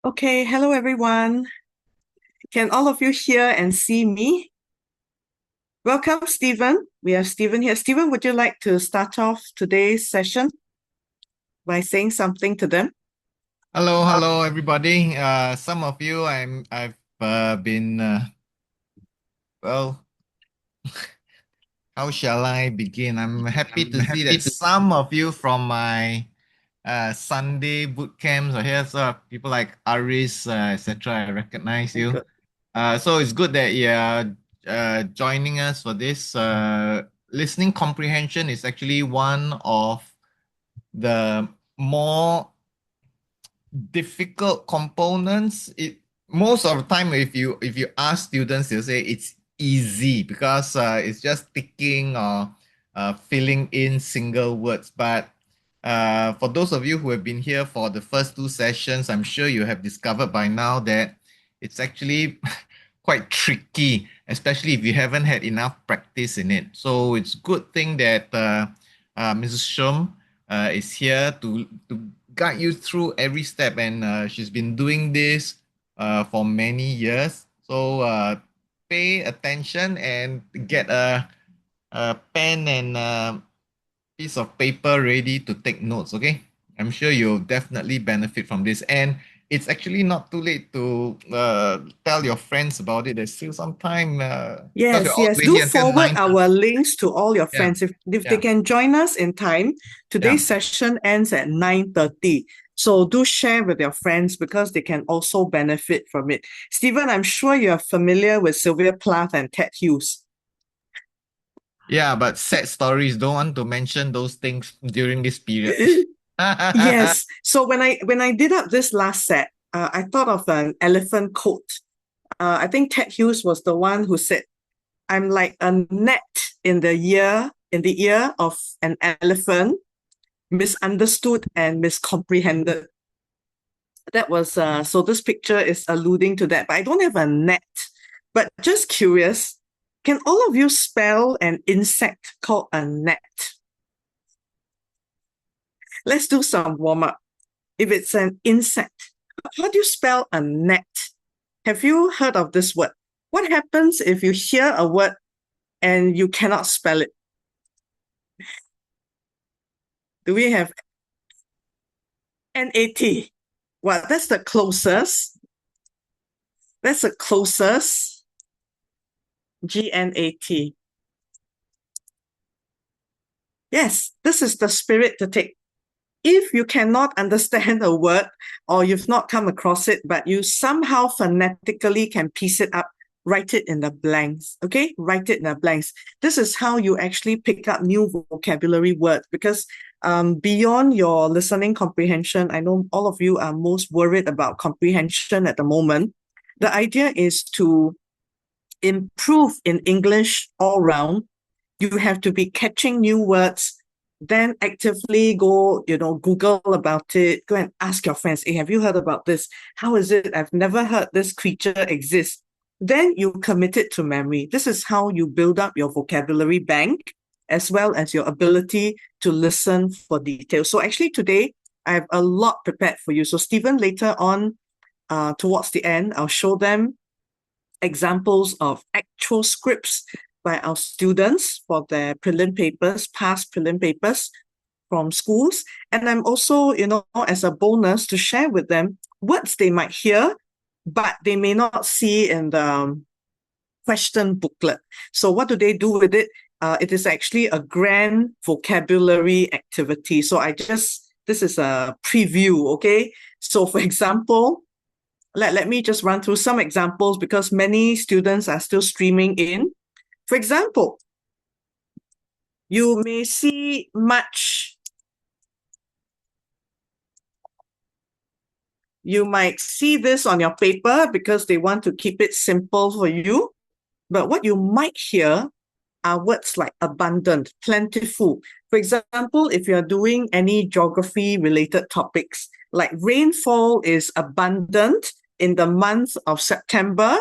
Okay, hello everyone. Can all of you hear and see me? Welcome, Stephen. We have Stephen here. Stephen, would you like to start off today's session by saying something to them? Hello, everybody. Some of you, I've been well. How shall I begin? I'm happy to see that some of you from my Sunday boot camps are here. So people like Aris, etc. I recognize Very you. good. So it's good that you're joining us for this. Listening comprehension is actually one of the more difficult components. It most of the time, if you ask students, they'll say it's easy because it's just ticking or filling in single words. But for those of you who have been here for the first two sessions, I'm sure you have discovered by now that it's actually quite tricky, especially if you haven't had enough practice in it. So it's good thing that Mrs. Shum is here to guide you through every step, and she's been doing this for many years. So pay attention and get a pen and piece of paper ready to take notes. Okay, I'm sure you'll definitely benefit from this, and it's actually not too late to tell your friends about it. There's still some time because we're Yes, all the yes. way Do here until forward 9:30. our links to all your Yeah, friends. If they yeah, can join us in time, yeah. today's session ends at 9:30. So do share with your friends because they can also benefit from it. Stephen, I'm sure you're familiar with Sylvia Plath and Ted Hughes. Yeah, but sad stories. Don't want to mention those things during this period. Yes. So when I did up this last set, I thought of an elephant coat. I think Ted Hughes was the one who said, "I'm like a net in the ear of an elephant, misunderstood and miscomprehended." That was so. This picture is alluding to that, but I don't have a net. But just curious, can all of you spell an insect called a net? Let's do some warm up. If it's an insect, how do you spell a net? Have you heard of this word? What happens if you hear a word and you cannot spell it? Do we have NAT? Well, that's the closest. That's the closest. GNAT. Yes, this is the spirit to take. If you cannot understand a word or you've not come across it, but you somehow phonetically can piece it up, write it in the blanks. Okay, write it in the blanks. This is how you actually pick up new vocabulary words because beyond your listening comprehension, I know all of you are most worried about comprehension at the moment. The idea is to improve in English all round. You have to be catching new words, then actively go, Google about it, go and ask your friends, hey, have you heard about this? How is it? I've never heard this creature exist. Then you commit it to memory. This is how you build up your vocabulary bank as well as your ability to listen for details. So actually today, I have a lot prepared for you. So Stephen, later on, towards the end, I'll show them examples of actual scripts by our students for their prelim papers, past prelim papers from schools. And I'm also, as a bonus to share with them words they might hear, but they may not see in the question booklet. So what do they do with it? It is actually a grand vocabulary activity. So this is a preview, okay? So for example, let me just run through some examples because many students are still streaming in. For example, you may see much, you might see this on your paper because they want to keep it simple for you. But what you might hear are words like abundant, plentiful. For example, if you're doing any geography related topics, like rainfall is abundant in the month of September,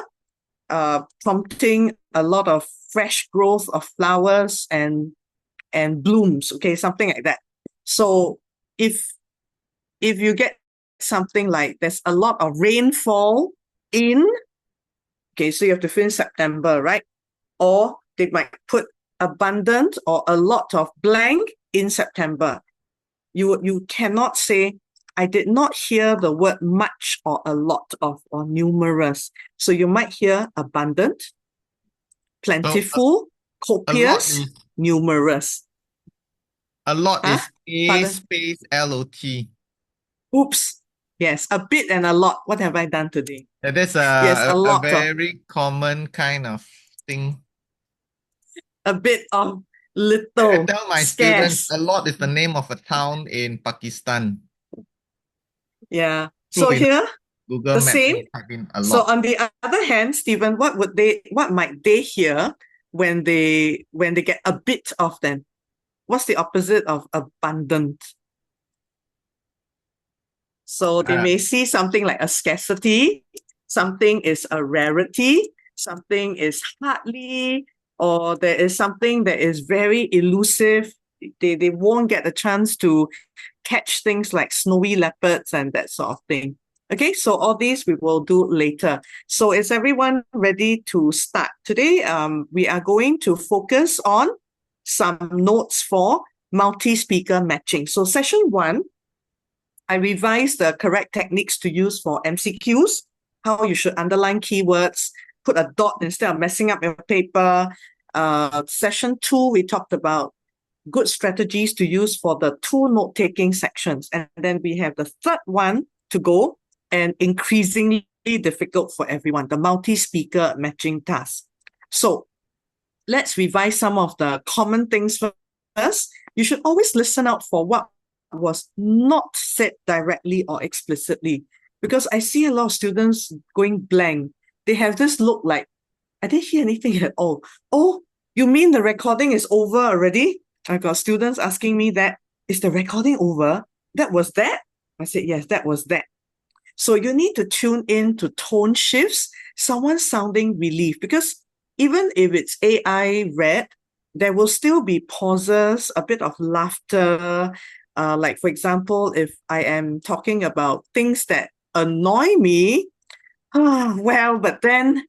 prompting a lot of fresh growth of flowers and blooms. Okay, something like that. So if if you get something like there's a lot of rainfall in, okay, so you have to fill in September, right? Or they might put abundant or a lot of blank in September. You cannot say, I did not hear the word much or a lot of or numerous. So you might hear abundant, plentiful, a lot copious, is numerous. a lot Huh? is A Pardon? space LOT. Oops. Yes, a bit and a lot. What have I done today? That's Yes, a a lot of, very common kind of thing. a bit of, I little, tell my students scarce. a lot is the name of a town in Pakistan. Yeah. So So in here, Google the Maps, same. you type in a So lot. on the other hand, Stephen, what might they hear when they get a bit of them? What's the opposite of abundant? So they Uh, may see something like a scarcity, something is a rarity, something is hardly, or there is something that is very elusive. They won't get a chance to catch things like snowy leopards and that sort of thing. Okay, so all these we will do later. So is everyone ready to start? Today, we are going to focus on some notes for multi-speaker matching. So session 1, I revised the correct techniques to use for MCQs, how you should underline keywords, put a dot instead of messing up your paper. Session 2, we talked about good strategies to use for the 2 note-taking sections. And then we have the third one to go, and increasingly difficult for everyone, the multi-speaker matching task. So let's revise some of the common things first. You should always listen out for what was not said directly or explicitly, because I see a lot of students going blank. They have this look like, I didn't hear anything at all. Oh, you mean the recording is over already? I got students asking me that, is the recording over? That was that? I said, yes, that was that. So you need to tune in to tone shifts, someone sounding relieved, because even if it's AI read, there will still be pauses, a bit of laughter. Like, for example, if I am talking about things that annoy me, well, but then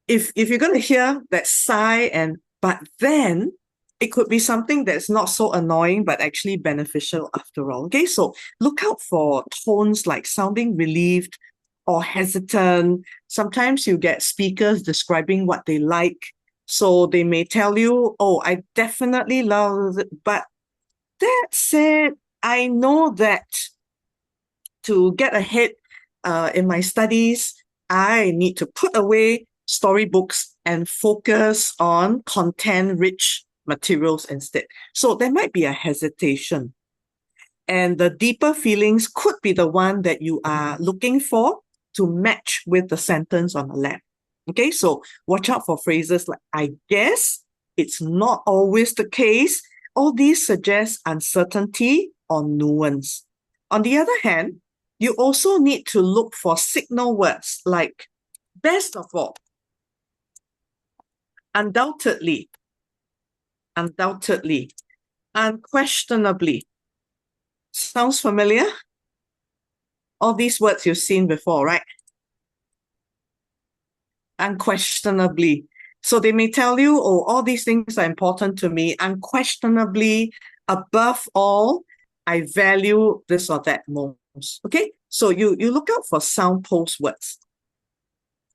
if you're going to hear that sigh and but then, it could be something that's not so annoying but actually beneficial after all. Okay, so look out for tones like sounding relieved or hesitant. Sometimes you get speakers describing what they like, so they may tell you, oh, I definitely love it, but that said, I know that to get ahead in my studies, I need to put away storybooks and focus on content-rich materials instead. So there might be a hesitation. And the deeper feelings could be the one that you are looking for to match with the sentence on the left. Okay, so watch out for phrases like, I guess, it's not always the case. All these suggest uncertainty or nuance. On the other hand, you also need to look for signal words like best of all, undoubtedly, undoubtedly, unquestionably. Sounds familiar? All these words you've seen before, right? Unquestionably. So they may tell you, oh, all these things are important to me. Unquestionably, above all, I value this or that most. Okay, so you look out for sound post words.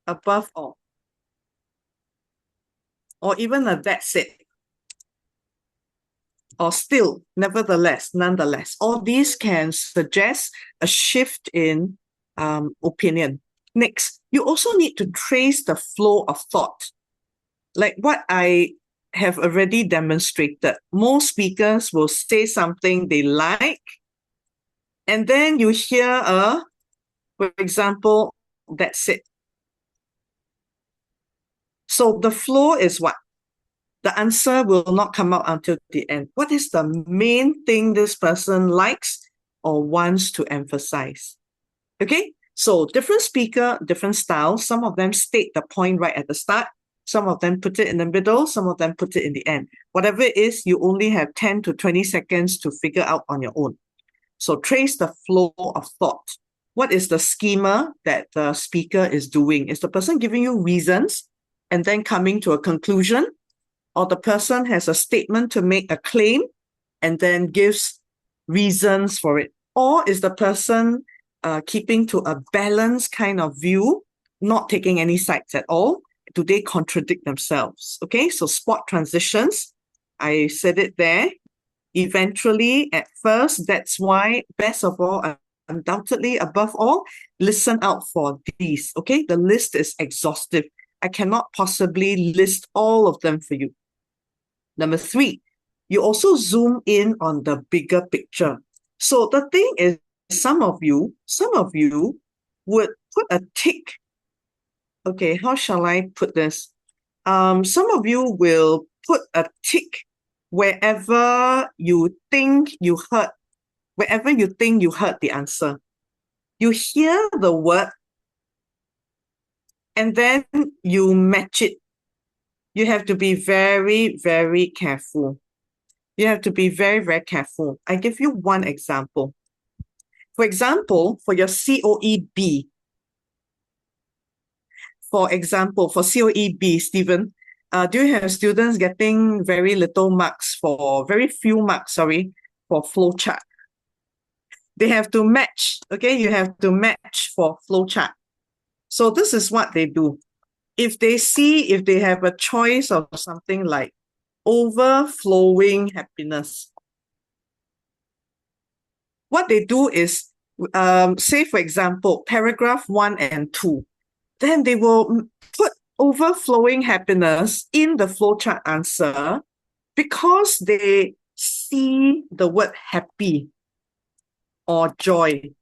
Above all. Or even a that's it. Or still, nevertheless, nonetheless. All these can suggest a shift in opinion. Next, you also need to trace the flow of thought. Like what I have already demonstrated, most speakers will say something they like, and then you hear for example, that's it. So the flow is what? The answer will not come out until the end. What is the main thing this person likes or wants to emphasize? Okay, so different speaker, different styles. Some of them state the point right at the start. Some of them put it in the middle. Some of them put it in the end. Whatever it is, you only have 10 to 20 seconds to figure out on your own. So trace the flow of thought. What is the schema that the speaker is doing? Is the person giving you reasons and then coming to a conclusion? Or the person has a statement to make a claim and then gives reasons for it? Or is the person keeping to a balanced kind of view, not taking any sides at all? Do they contradict themselves? Okay, so spot transitions. I said it there. Eventually, at first, that's why, best of all, undoubtedly, above all, listen out for these. Okay, the list is exhaustive. I cannot possibly list all of them for you. Number 3, you also zoom in on the bigger picture. So the thing is, some of you would put a tick. Okay, how shall I put this? Some of you will put a tick wherever you think you heard the answer. You hear the word and then you match it. You have to be very, very careful. You have to be very, very careful. I give you one example. For example, for your COEB, for COEB, Stephen, do you have students getting very few marks, for flowchart? They have to match, okay? You have to match for flowchart. So this is what they do. If they have a choice of something like overflowing happiness, what they do is, say for example, paragraph 1 and 2, then they will put overflowing happiness in the flowchart answer because they see the word happy or joy.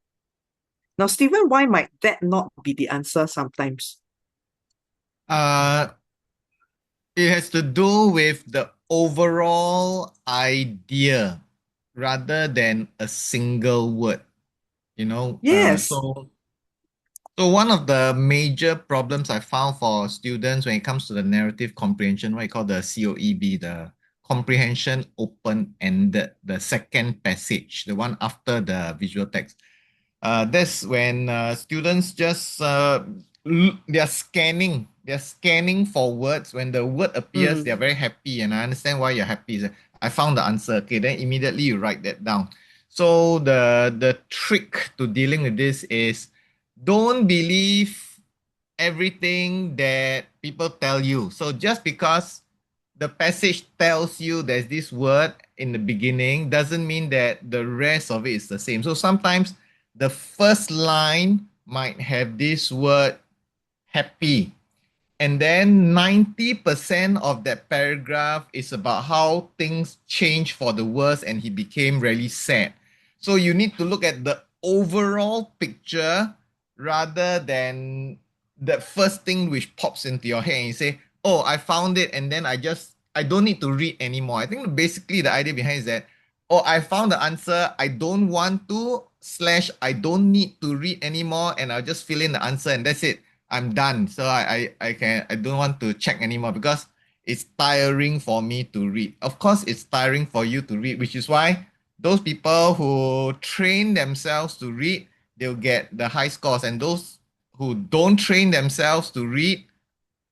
Now, Stephen, why might that not be the answer sometimes? Uh, it has to do with the overall idea rather than a single word. You know, Yes. so one of the major problems I found for students when it comes to the narrative comprehension, what I call the COEB, the comprehension open-ended, the second passage, the one after the visual text. That's when students just they're scanning for words. When the word appears, they're Mm. very happy, and I understand why you're happy. I found the answer. Okay, then immediately you write that down. So the trick to dealing with this is don't believe everything that people tell you. So just because the passage tells you there's this word in the beginning doesn't mean that the rest of it is the same. So sometimes the first line might have this word happy, and then 90% of that paragraph is about how things changed for the worse and he became really sad. So you need to look at the overall picture rather than the first thing which pops into your head and you say, oh, I found it, and then I don't need to read anymore. I think basically the idea behind is that, oh, I found the answer, I don't want to / I don't need to read anymore, and I'll just fill in the answer and that's it. I'm done. So I don't want to check anymore because it's tiring for me to read. Of course, it's tiring for you to read, which is why those people who train themselves to read, they'll get the high scores. And those who don't train themselves to read,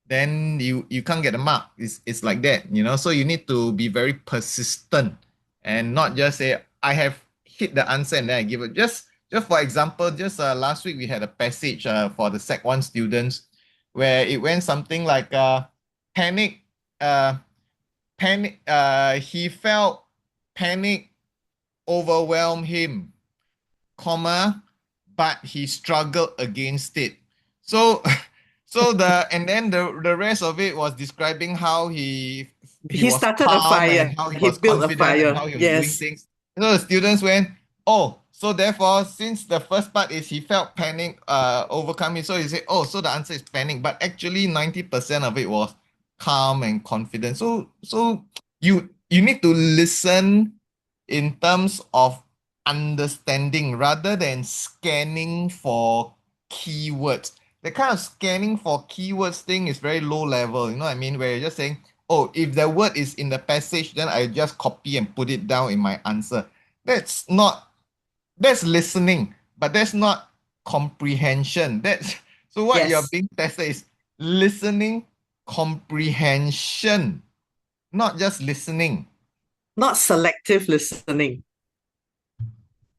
then you can't get a mark. It's like that, you know. So you need to be very persistent and not just say I have hit the answer and then I give it. Just for example, just last week we had a passage for the Sec 1 students where it went something like panic uh he felt panic overwhelm him, comma, but he struggled against it. So so and then the rest of it was describing how he He was started a calm and fire. how he He was built a confident and fire. how he was doing Yes. things. So the students went, oh, so therefore, since the first part is he felt panic overcoming, so he said, oh, so the answer is panic, but actually 90% of it was calm and confident. So you need to listen in terms of understanding rather than scanning for keywords. The kind of scanning for keywords thing is very low level, you know what I mean? Where you're just saying, oh, if the word is in the passage, then I just copy and put it down in my answer. That's not That's listening, but that's not comprehension. That's so what you're Yes, being tested is listening comprehension, not just listening. not selective listening.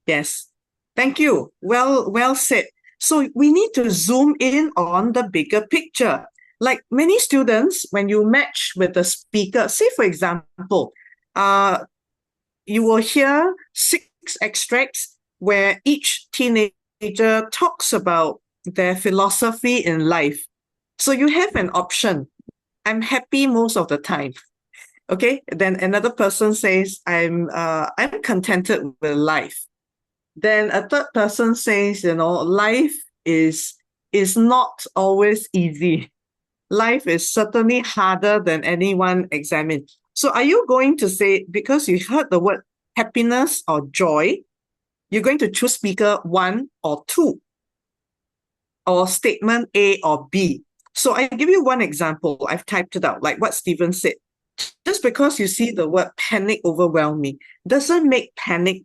Yes. Thank you. Well said. So we need to zoom in on the bigger picture. Like many students, when you match with the speaker, say for example, uh, you will hear 6 extracts where each teenager talks about their philosophy in life. So you have an option. I'm happy most of the time. Okay. Then another person says, I'm contented with life. Then a third person says, life is not always easy. Life is certainly harder than anyone examined. So are you going to say, because you heard the word happiness or joy, you're going to choose speaker 1 or 2, or statement A or B? So I give you one example. I've typed it out, like what Stephen said. Just because you see the word panic overwhelm me doesn't make panic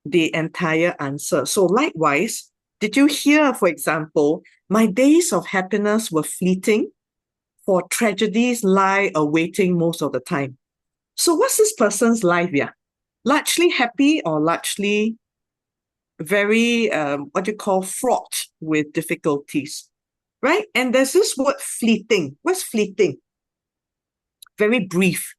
the entire answer. So likewise, did you hear, for example, my days of happiness were fleeting, for tragedies lie awaiting most of the time. So what's this person's life? Yeah, largely happy or largely very, what do you call, fraught with difficulties, right? And there's this word fleeting. What's fleeting? Very brief,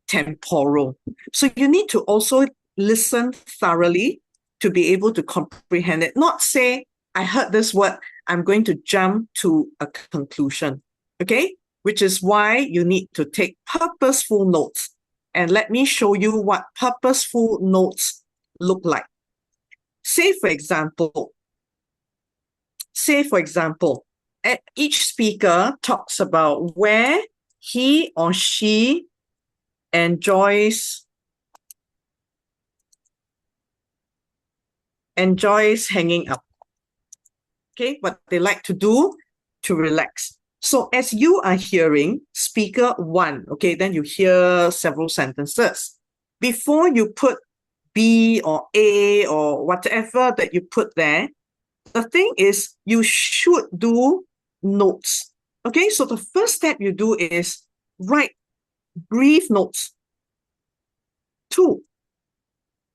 temporal. So you need to also listen thoroughly to be able to comprehend it. Not say, I heard this word, I'm going to jump to a conclusion. Okay? Which is why you need to take purposeful notes. And let me show you what purposeful notes look like. Say, for example, each speaker talks about where he or she enjoys hanging out. Okay, what they like to do to relax. So as you are hearing speaker 1, okay, then you hear several sentences. Before you put B or A or whatever that you put there, the thing is you should do notes. Okay, so the first step you do is write brief notes. 2,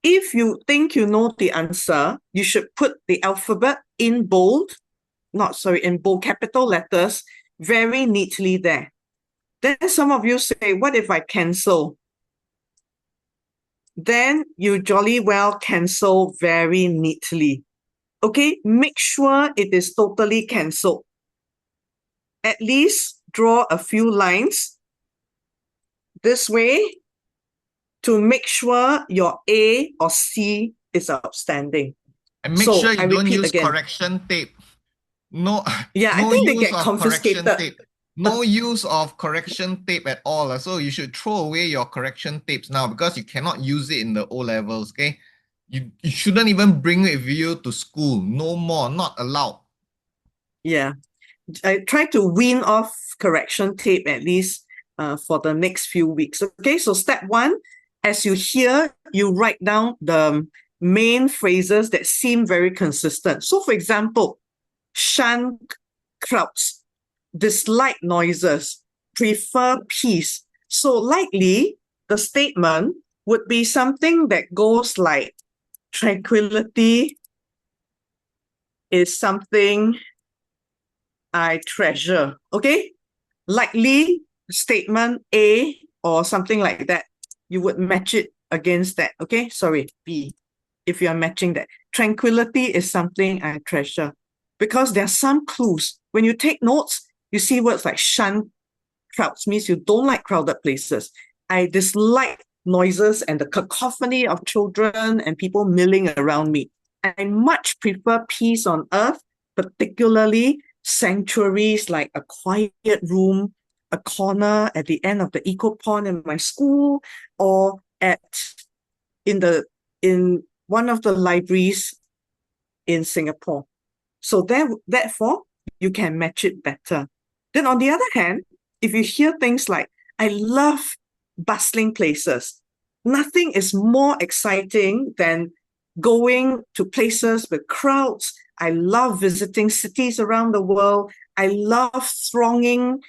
if you think you know the answer, you should put the alphabet in bold, in bold capital letters, very neatly there. Then some of you say, what if I cancel? Then you jolly well cancel very neatly. Okay, make sure it is totally cancelled. At least draw a few lines this way to make sure your A or C is outstanding. And make So sure I you don't repeat use again. correction tape. No, Yeah, I no think they use get of correction confiscated. tape. No use of correction tape at all. So you should throw away your correction tapes now because you cannot use it in the O levels. Okay, you shouldn't even bring it with you to school. No more, not allowed. Yeah, I try to wean off correction tape at least for the next few weeks. Okay, so step 1, as you hear, you write down the main phrases that seem very consistent. So, for example, shun crowds, dislike noises, prefer peace. So, likely the statement would be something that goes like, tranquility is something I treasure. Okay, likely statement A or something like that, you would match it against that. Okay, sorry, B, if you're matching that. Tranquility is something I treasure, because there are some clues. When you take notes, you see words like shun crowds, means you don't like crowded places. I dislike noises and the cacophony of children and people milling around me. I much prefer peace on earth, particularly sanctuaries like a quiet room, a corner at the end of the eco pond in my school, or in one of the libraries in Singapore. So therefore, you can match it better. Then on the other hand, if you hear things like, I love bustling places, nothing is more exciting than going to places with crowds. I love visiting cities around the world. I love thronging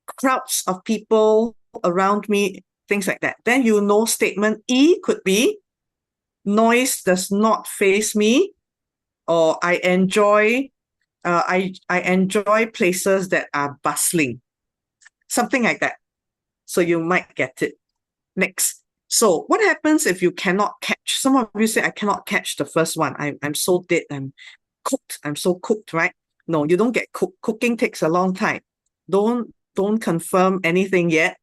crowds of people around me, things like that. Then you know statement E could be noise does not faze me, or I enjoy places that are bustling, something like that. So you might get it. Next. So what happens if you cannot catch? Some of you say, I cannot catch the first one. I'm so dead. I'm cooked. I'm so cooked, right? No, you don't get cooked. Cooking takes a long time. Don't confirm anything yet.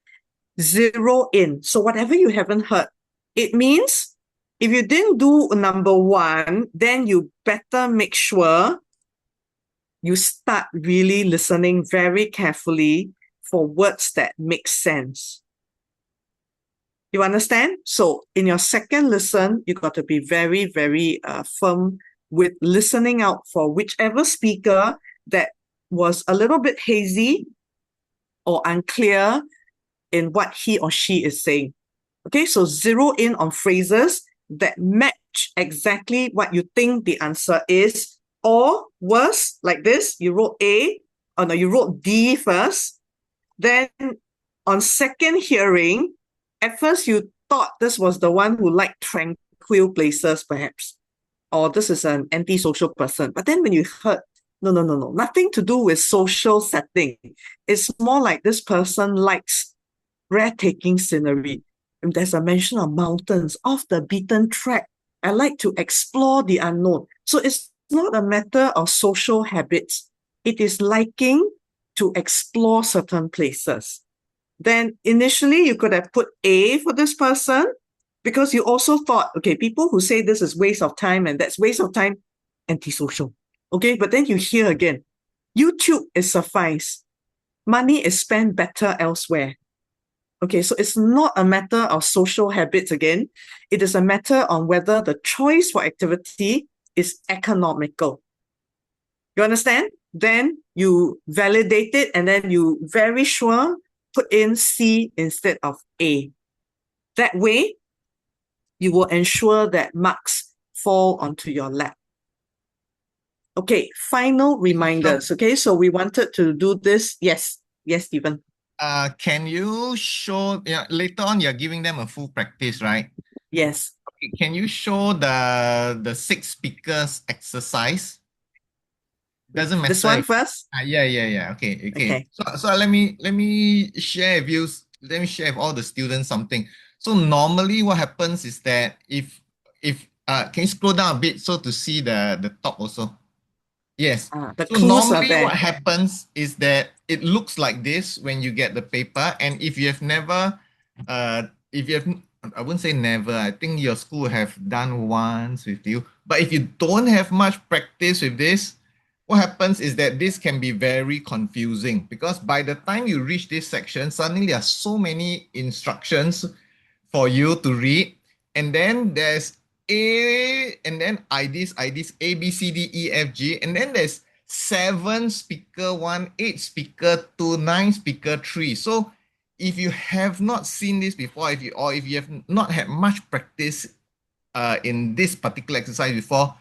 Zero in. So whatever you haven't heard, it means if you didn't do number one, then you better make sure you start really listening very carefully for words that make sense. You understand? So in your second listen, you got to be very, very firm with listening out for whichever speaker that was a little bit hazy or unclear in what he or she is saying. Okay, so zero in on phrases that match exactly what you think the answer is, or worse, like this, you wrote A, or no, you wrote D first. Then on second hearing, at first you thought this was the one who liked tranquil places, perhaps, or this is an antisocial person. But then when you heard, no, no, no, no, nothing to do with social setting. It's more like this person likes breathtaking scenery. And there's a mention of mountains, off the beaten track. I like to explore the unknown. So it's not a matter of social habits. It is liking to explore certain places. Then initially you could have put A for this person because you also thought, okay, people who say this is waste of time and that's waste of time, antisocial. Okay, but then you hear again, YouTube is suffice. Money is spent better elsewhere. Okay, so it's not a matter of social habits again. It is a matter on whether the choice for activity is economical. You understand? Then you validate it and then you very sure put in C instead of A. That way, you will ensure that marks fall onto your lap. Okay, final reminders. Okay, so we wanted to do this. Yes, yes, Stephen. Can you show, yeah, later on you're giving them a full practice, right? Yes. Okay, can you show the six speakers exercise? Doesn't This matter. one first? Yeah. Okay. Okay. So let me share with you. Let me share with all the students something. So normally what happens is that if can you scroll down a bit so to see the top also? Yes. The So clues are normally there. what happens is that it looks like this when you get the paper, and if you have never, if you have, I wouldn't say never, I think your school have done once with you, but if you don't have much practice with this, what happens is that this can be very confusing because by the time you reach this section, suddenly there are so many instructions for you to read, and then there's and then IDs, A, B, C, D, E, F, G, and then there's 7 speaker 1, 8 speaker 2, 9 speaker 3. So if you have not seen this before, if you have not had much practice in this particular exercise before,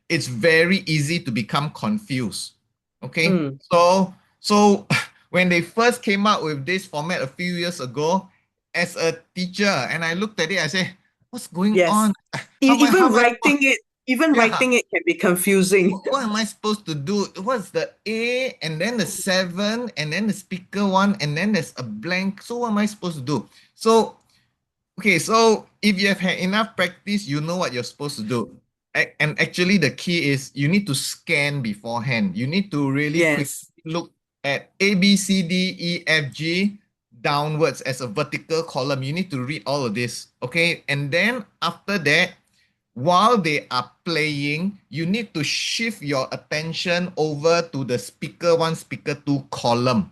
it's very easy to become confused. Okay, Mm, so when they first came out with this format a few years ago, as a teacher, and I looked at it, I said, "What's going yes. on? How Even am I writing supposed? it, even Yeah, writing it can be confusing. what am I supposed to do? What's the A and then the 7 and then the speaker one and then there's a blank. So what am I supposed to do? So okay, so if you have had enough practice, you know what you're supposed to do. And actually, the key is you need to scan beforehand. You need to really quickly Yes. look at A, B, C, D, E, F, G downwards as a vertical column. You need to read all of this. Okay. And then after that, while they are playing, you need to shift your attention over to the speaker one, speaker two column.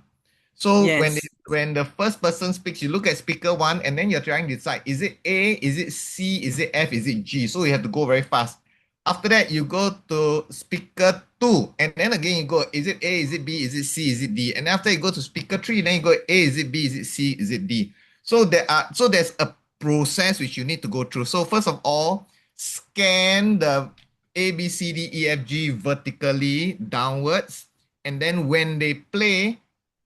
So Yes. when the first person speaks, you look at speaker one, and then you're trying to decide, is it A, is it C, is it F, is it G? So you have to go very fast. After that, you go to speaker two, and then again you go, is it A, is it B, is it C, is it D? And after you go to speaker three, then you go A, is it B, is it C, is it D? So there's a process which you need to go through. So first of all, scan the A, B, C, D, E, F, G vertically downwards. And then when they play,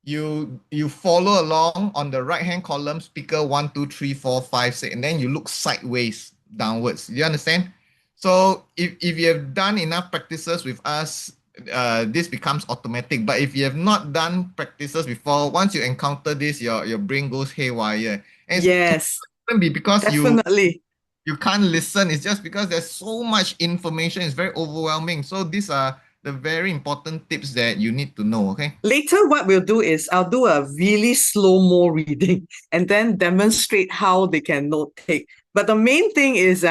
you follow along on the right hand column, speaker 1, 2, 3, 4, 5, 6, and then you look sideways downwards. Do you understand? So if you have done enough practices with us, this becomes automatic. But if you have not done practices before, once you encounter this, your brain goes haywire. And it's Yes, shouldn't be because definitely. you can't listen. It's just because there's so much information. It's very overwhelming. So these are the very important tips that you need to know. Okay. Later, what we'll do is I'll do a really slow-mo reading and then demonstrate how they can note take. But the main thing is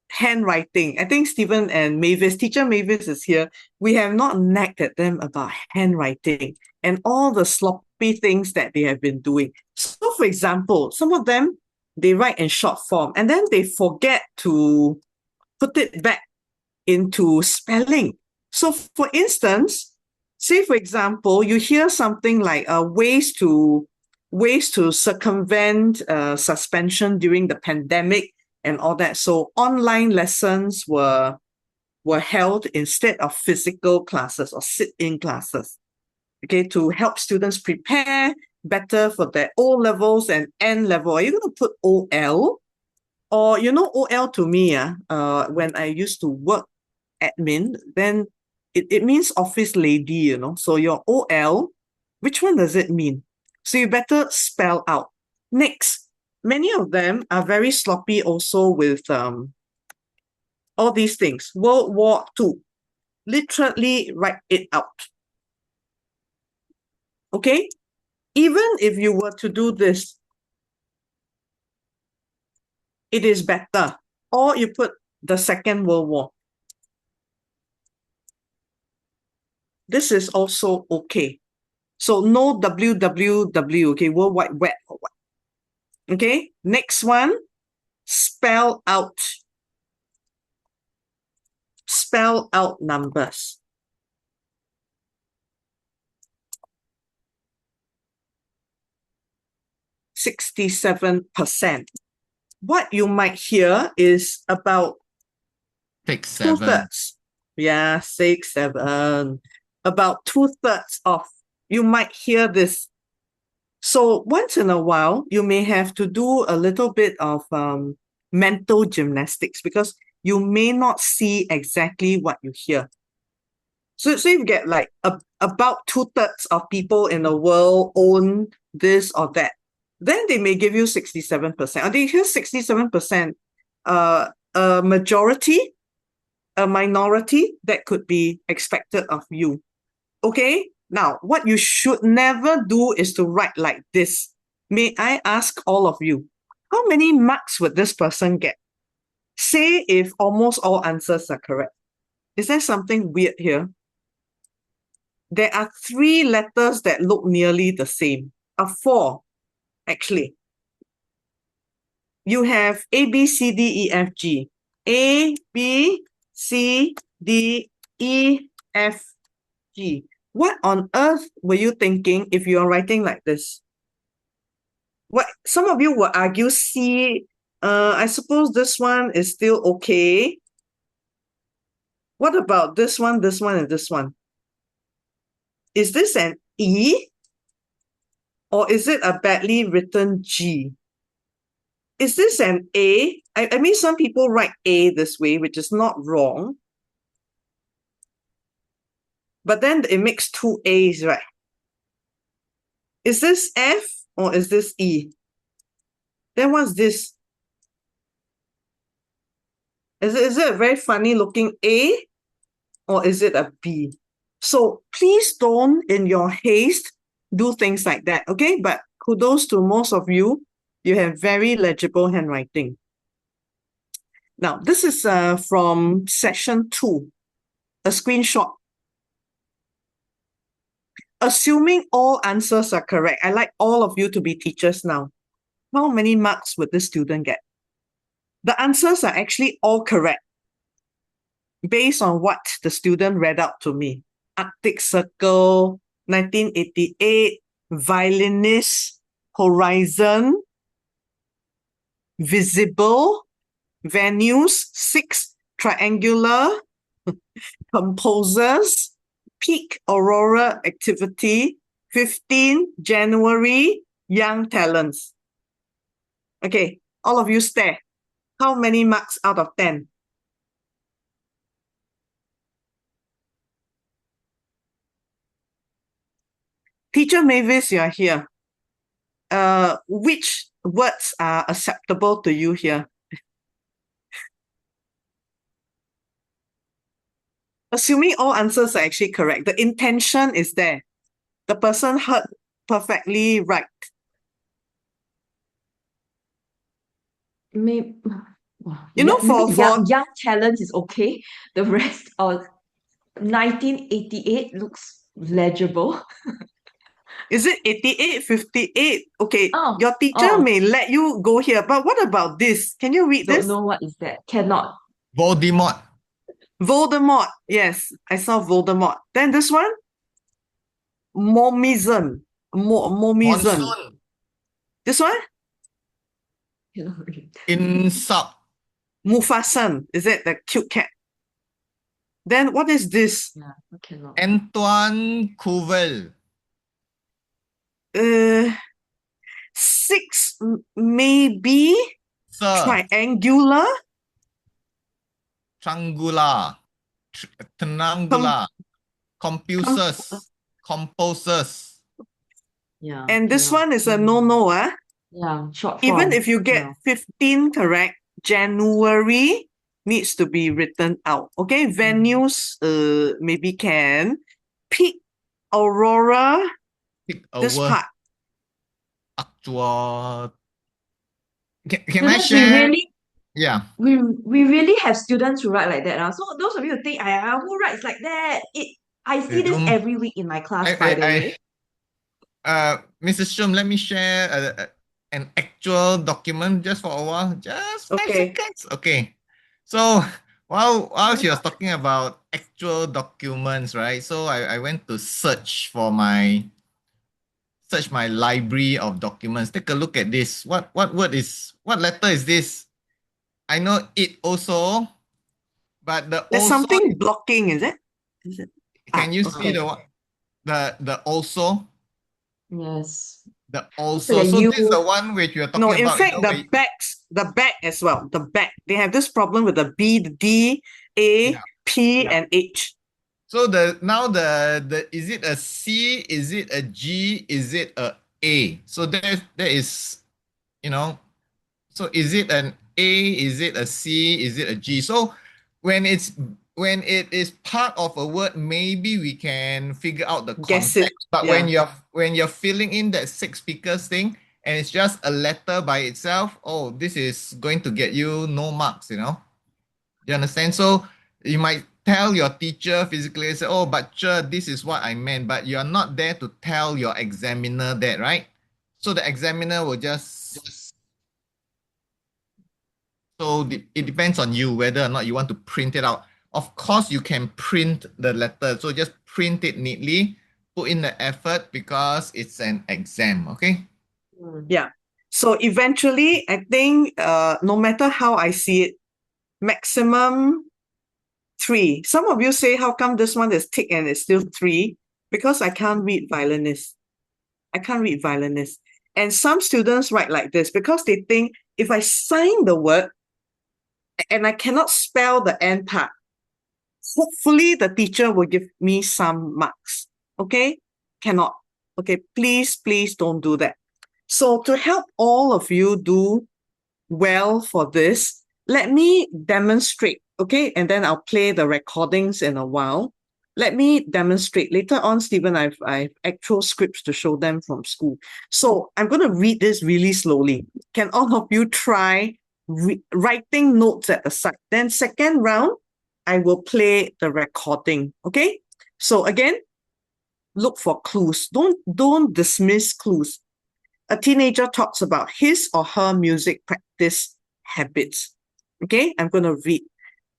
handwriting. I think Stephen and Mavis, teacher Mavis is here. We have not nagged at them about handwriting and all the sloppy things that they have been doing. So, for example, some of them, they write in short form and then they forget to put it back into spelling. So, for instance, say for example, you hear something like ways to circumvent suspension during the pandemic and all that. So online lessons were held instead of physical classes or sit-in classes, okay, to help students prepare better for their O levels and N level. Are you going to put OL? Or, OL to me, when I used to work admin, then it means office lady, So your OL, which one does it mean? So you better spell out. Next, many of them are very sloppy also with all these things. World War II. Literally write it out. Okay? Even if you were to do this, it is better. Or you put the Second World War. This is also okay. So no WWW, okay, World Wide Web or what. Okay, next one, spell out. Spell out numbers. 67%. What you might hear is about 6, 7. 2/3. Yeah, 6, 7. About 2/3 of. You might hear this. So once in a while, you may have to do a little bit of mental gymnastics because you may not see exactly what you hear. So you get like about 2/3 of people in the world own this or that. Then they may give you 67%. Or they hear 67%, a majority, a minority, that could be expected of you. Okay, now what you should never do is to write like this. May I ask all of you, how many marks would this person get? Say if almost all answers are correct. Is there something weird here? There are 3 letters that look nearly the same. 4, actually. You have A, B, C, D, E, F, G. A, B, C, D, E, F, G. What on earth were you thinking if you are writing like this? What some of you will argue C. I suppose this one is still okay. What about this one, and this one? Is this an E? Or is it a badly written G? Is this an A? I mean, some people write A this way, which is not wrong. But then it makes 2 A's, right? Is this F or is this E? Then what's this? Is it a very funny looking A or is it a B? So please don't, in your haste, do things like that, okay? But kudos to most of you. You have very legible handwriting. Now, this is from session 2, a screenshot. Assuming all answers are correct, I like all of you to be teachers now. How many marks would this student get? The answers are actually all correct based on what the student read out to me. Arctic Circle, 1988, Violinist, Horizon, Visible, venues, 6, triangular, composers, peak aurora activity, 15, January, young talents. Okay, all of you stare. How many marks out of 10? Teacher Mavis, you are here. Which words are acceptable to you here? Assuming all answers are actually correct, the intention is there. The person heard perfectly right. Maybe, You know, maybe for young talent is okay. The rest of 1988 looks legible. is it 88, 58? Okay, Oh, your teacher may let you go here, but what about this? Can you read don't this? know what is that. Cannot. Voldemort. Voldemort. Yes, I saw Voldemort. Then this one? Momism. Momism. Monsoon. This one? Cannot read. Insult. Mufasan. Is it the cute cat? Then what is this? Yeah, I cannot. Antoine Couvel. 6, maybe Sir. triangular. Triangular. Triangular. Composers. Yeah. And this cannot. one is a no-no. Yeah, short form. Even if you get No. 15 correct, January needs to be written out. Okay, venues maybe can. Peak aurora, Pick this over part. actual. Can I Students, share? Yeah. we really have students who write like that. So those of you who think, who writes like that? I see this every week in my class, by the way. Mrs. Shum, let me share an actual document just for a while. Just 5 seconds. Okay. So while she was talking about actual documents, right? So I went to search my library of documents. Take a look at this. What letter is this? I know it also, but the There's also something blocking, is it? can you see the also? Yes. The also. So this is the one which you're talking No, about. in fact, the back as well. The back. They have this problem with the B, the D, A, P, and H. So now the is it a C? Is it a G? Is it a A? So there is, so is it an A? Is it a C? Is it a G? So when it is part of a word, maybe we can figure out the Guess context. it. But when you're filling in that 6 speakers thing and it's just a letter by itself, oh, this is going to get you no marks, You understand? So you might tell your teacher physically, say, oh, but sure, this is what I meant, but you're not there to tell your examiner that, right? So the examiner will just so it depends on you whether or not you want to print it out. Of course, you can print the letter. So just print it neatly, put in the effort because it's an exam, okay? Yeah. So eventually, I think no matter how I see it, maximum 3. Some of you say, how come this one is tick and it's still 3? Because I can't read violinist. I can't read violinist. And some students write like this because they think if I sign the word and I cannot spell the end part, hopefully the teacher will give me some marks. Okay? Cannot. Okay, please don't do that. So to help all of you do well for this, let me demonstrate, okay? And then I'll play the recordings in a while. Let me demonstrate. Later on, Stephen, I've actual scripts to show them from school. So I'm going to read this really slowly. Can all of you try writing notes at the side? Then second round, I will play the recording, okay? So again, look for clues. Don't dismiss clues. A teenager talks about his or her music practice habits. Okay, I'm going to read.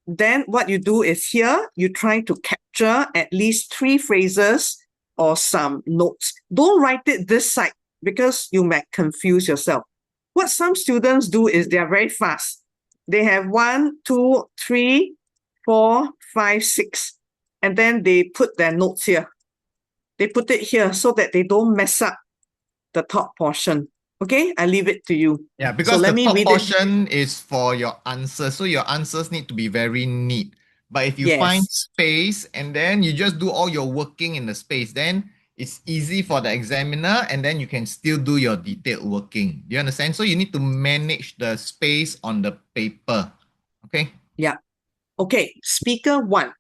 Then what you do is here, you try to capture at least 3 phrases or some notes. Don't write it this side because you might confuse yourself. What some students do is they are very fast. They have 1, 2, 3, 4, 5, 6. And then they put their notes here. They put it here so that they don't mess up the top portion. Okay, I leave it to you. Yeah, So because let the me top read it. portion is for your answers. So your answers need to be very neat. But if you find Yes. space and then you just do all your working in the space, then it's easy for the examiner and then you can still do your detailed working. Do you understand? So you need to manage the space on the paper. Okay? Yeah. Okay, speaker 1.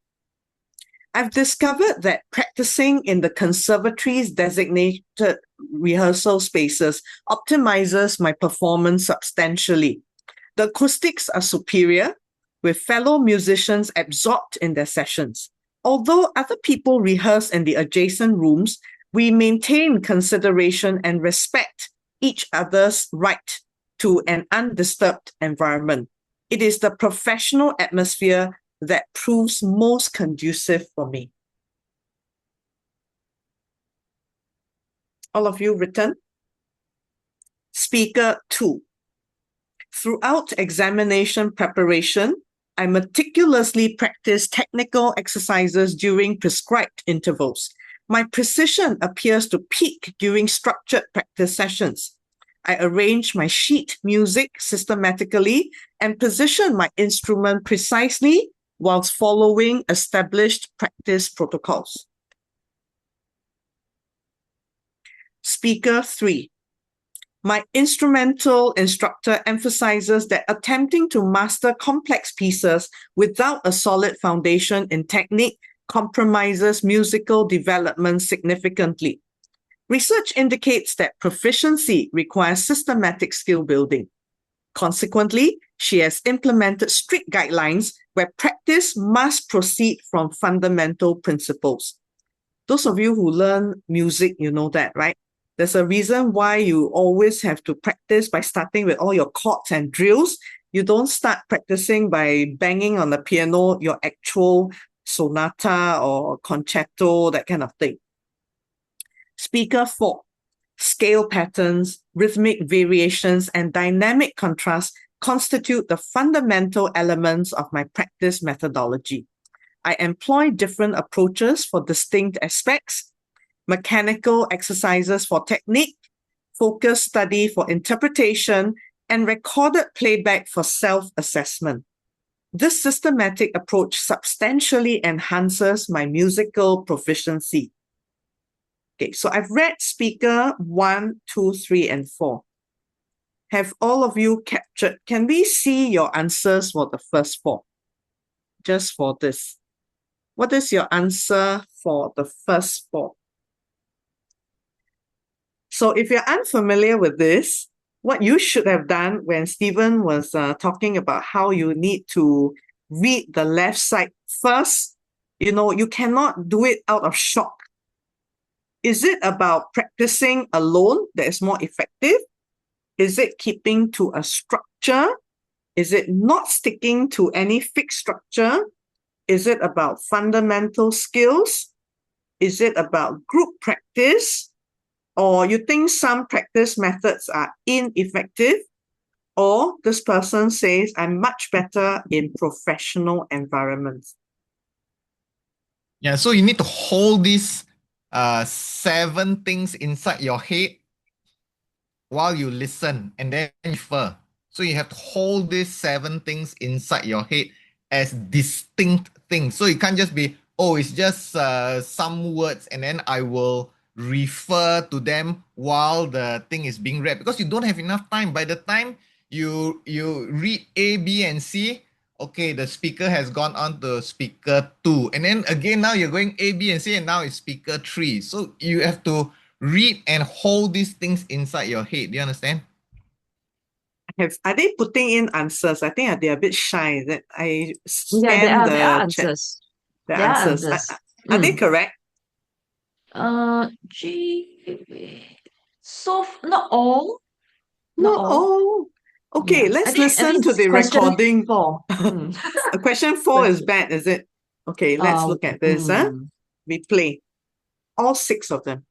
I've discovered that practicing in the conservatory's designated rehearsal spaces optimizes my performance substantially. The acoustics are superior, with fellow musicians absorbed in their sessions. Although other people rehearse in the adjacent rooms, we maintain consideration and respect each other's right to an undisturbed environment. It is the professional atmosphere that proves most conducive for me. All of you written? Speaker 2. Throughout examination preparation, I meticulously practice technical exercises during prescribed intervals. My precision appears to peak during structured practice sessions. I arrange my sheet music systematically and position my instrument precisely whilst following established practice protocols. Speaker 3. My instrumental instructor emphasizes that attempting to master complex pieces without a solid foundation in technique compromises musical development significantly. Research indicates that proficiency requires systematic skill building. Consequently, she has implemented strict guidelines where practice must proceed from fundamental principles. Those of you who learn music, you know that, right? There's a reason why you always have to practice by starting with all your chords and drills. You don't start practicing by banging on the piano, your actual sonata or concerto, that kind of thing. Speaker 4. Scale patterns, rhythmic variations, and dynamic contrast constitute the fundamental elements of my practice methodology. I employ different approaches for distinct aspects: mechanical exercises for technique, focus study for interpretation, and recorded playback for self-assessment. This systematic approach substantially enhances my musical proficiency. Okay, so I've read speaker 1, 2, 3, and 4. Have all of you captured? Can we see your answers for the first 4? Just for this. What is your answer for the first 4? So if you're unfamiliar with this, what you should have done when Stephen was talking about how you need to read the left side first, you cannot do it out of shock. Is it about practicing alone that is more effective? Is it keeping to a structure? Is it not sticking to any fixed structure? Is it about fundamental skills? Is it about group practice? Or you think some practice methods are ineffective? Or this person says, I'm much better in professional environments. Yeah, so you need to hold these 7 things inside your head while you listen and then infer. So you have to hold these 7 things inside your head as distinct things. So it can't just be, oh, it's just some words and then I will refer to them while the thing is being read, because you don't have enough time. By the time you read A, B, and C, okay, the speaker has gone on to speaker 2. And then again, now you're going A, B, and C, and now it's speaker 3. So you have to read and hold these things inside your head. Do you understand? Are they putting in answers? I think they're a bit shy. That I Yeah, scanned there are the chat. answers. The There are answers. answers. Are they correct? So not all. Not Not all. all. Okay, Yeah. let's I think listen to it's the question recording. 4. Question 4 is Question. bad, is it? Okay, let's look at this. We play all 6 of them.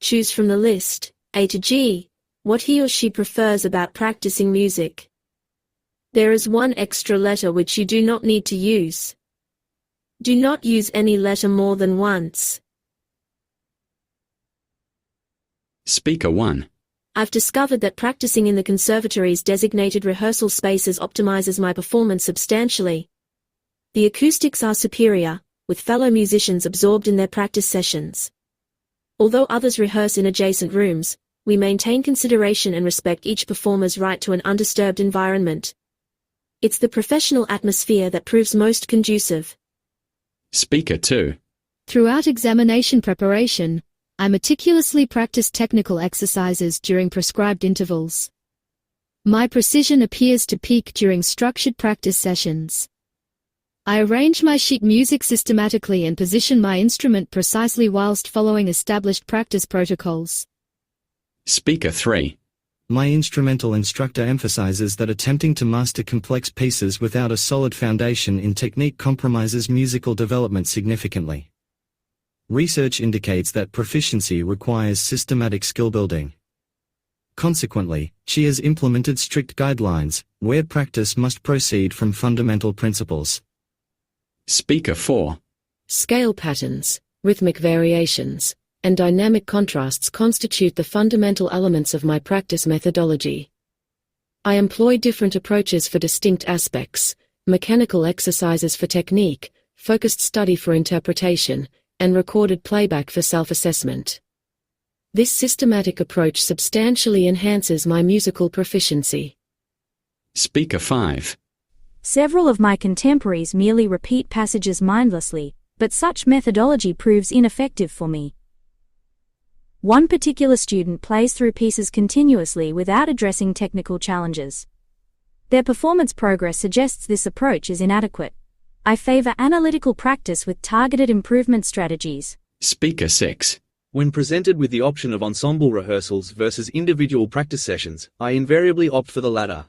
Choose from the list, A to G, what he or she prefers about practicing music. There is one extra letter which you do not need to use. Do not use any letter more than once. Speaker 1. I've discovered that practicing in the conservatory's designated rehearsal spaces optimizes my performance substantially. The acoustics are superior, with fellow musicians absorbed in their practice sessions. Although others rehearse in adjacent rooms, we maintain consideration and respect each performer's right to an undisturbed environment. It's the professional atmosphere that proves most conducive. Speaker 2. Throughout examination preparation, I meticulously practice technical exercises during prescribed intervals. My precision appears to peak during structured practice sessions. I arrange my sheet music systematically and position my instrument precisely whilst following established practice protocols. Speaker 3. My instrumental instructor emphasizes that attempting to master complex pieces without a solid foundation in technique compromises musical development significantly. Research indicates that proficiency requires systematic skill building. Consequently, she has implemented strict guidelines, where practice must proceed from fundamental principles. Speaker 4. Scale patterns, rhythmic variations, and dynamic contrasts constitute the fundamental elements of my practice methodology. I employ different approaches for distinct aspects, mechanical exercises for technique, focused study for interpretation, and recorded playback for self-assessment. This systematic approach substantially enhances my musical proficiency. Speaker 5. Several of my contemporaries merely repeat passages mindlessly, but such methodology proves ineffective for me. One particular student plays through pieces continuously without addressing technical challenges. Their performance progress suggests this approach is inadequate. I favor analytical practice with targeted improvement strategies. Speaker 6. When presented with the option of ensemble rehearsals versus individual practice sessions, I invariably opt for the latter.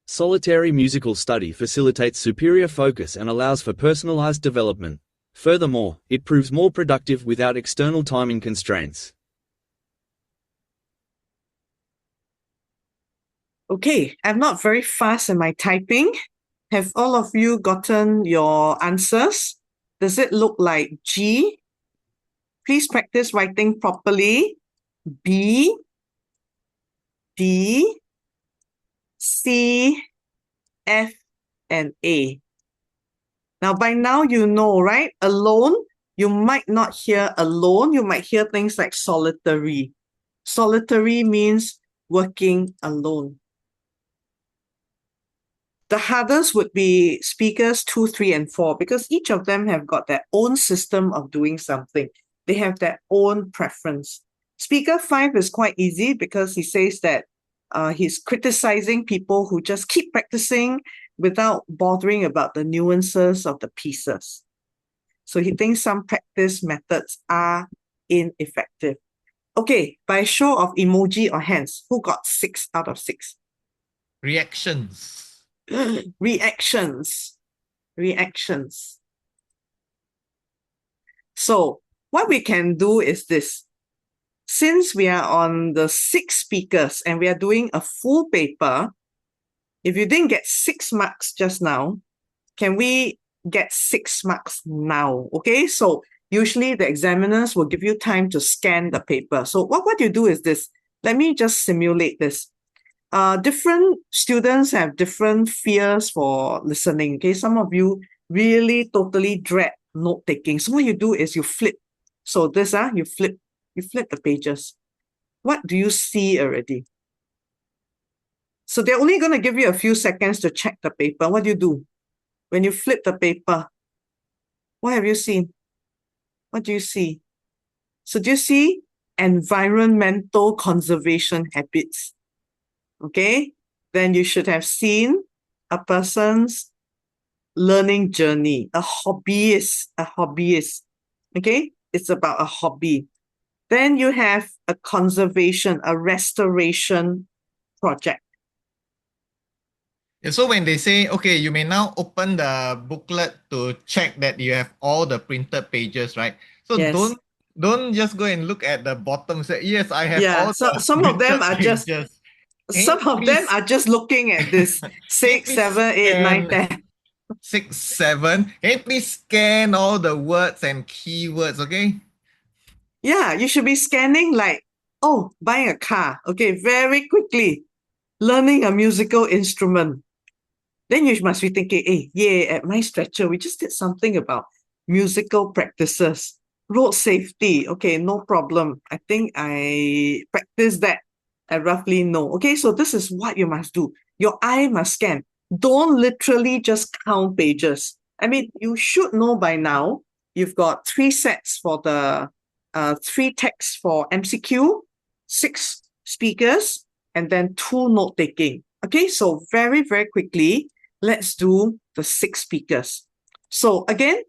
Solitary musical study facilitates superior focus and allows for personalized development. Furthermore, it proves more productive without external timing constraints. Okay, I'm not very fast in my typing. Have all of you gotten your answers? Does it look like G? Please practice writing properly. B, D, C, F, and A. Now, by now, you know, right? Alone, you might not hear alone. You might hear things like solitary. Solitary means working alone. The hardest would be speakers 2, 3, and 4, because each of them have got their own system of doing something. They have their own preference. Speaker 5 is quite easy because he says that he's criticizing people who just keep practicing without bothering about the nuances of the pieces. So he thinks some practice methods are ineffective. Okay, by show of emoji or hands, who got 6 out of 6? Reactions. Reactions. So what we can do is this. Since we are on the 6 speakers and we are doing a full paper, if you didn't get 6 marks just now, can we get 6 marks now? Okay, so usually the examiners will give you time to scan the paper. So what you do is this. Let me just simulate this. Different students have different fears for listening. Okay, some of you really totally dread note taking. So what you do is you flip. So this, you flip the pages. What do you see already? So they're only going to give you a few seconds to check the paper. What do you do? When you flip the paper, what have you seen? What do you see? So do you see environmental conservation habits? Okay, then you should have seen a person's learning journey, a hobbyist. Okay, it's about a hobby. Then you have a conservation, a restoration project. Yeah, so when they say, okay, you may now open the booklet to check that you have all the printed pages, right? So Yes. don't just go and look at the bottom. Say, yes, I have Yeah, all so the some of them printed are just pages. Some of them are just looking at this. 6, 7, 8, 9, 10. 6, 7. Can you please scan all the words and keywords, okay? Yeah, you should be scanning like, oh, buying a car. Okay, very quickly. Learning a musical instrument. Then you must be thinking, hey, yeah, at my stretcher, we just did something about musical practices. Road safety. Okay, no problem. I think I practiced that. I roughly know. Okay, so this is what you must do. Your eye must scan. Don't literally just count pages. I mean, you should know by now, you've got 3 sets for the 3 texts for MCQ, 6 speakers, and then 2 note taking. Okay, so very, very quickly, let's do the 6 speakers. So again,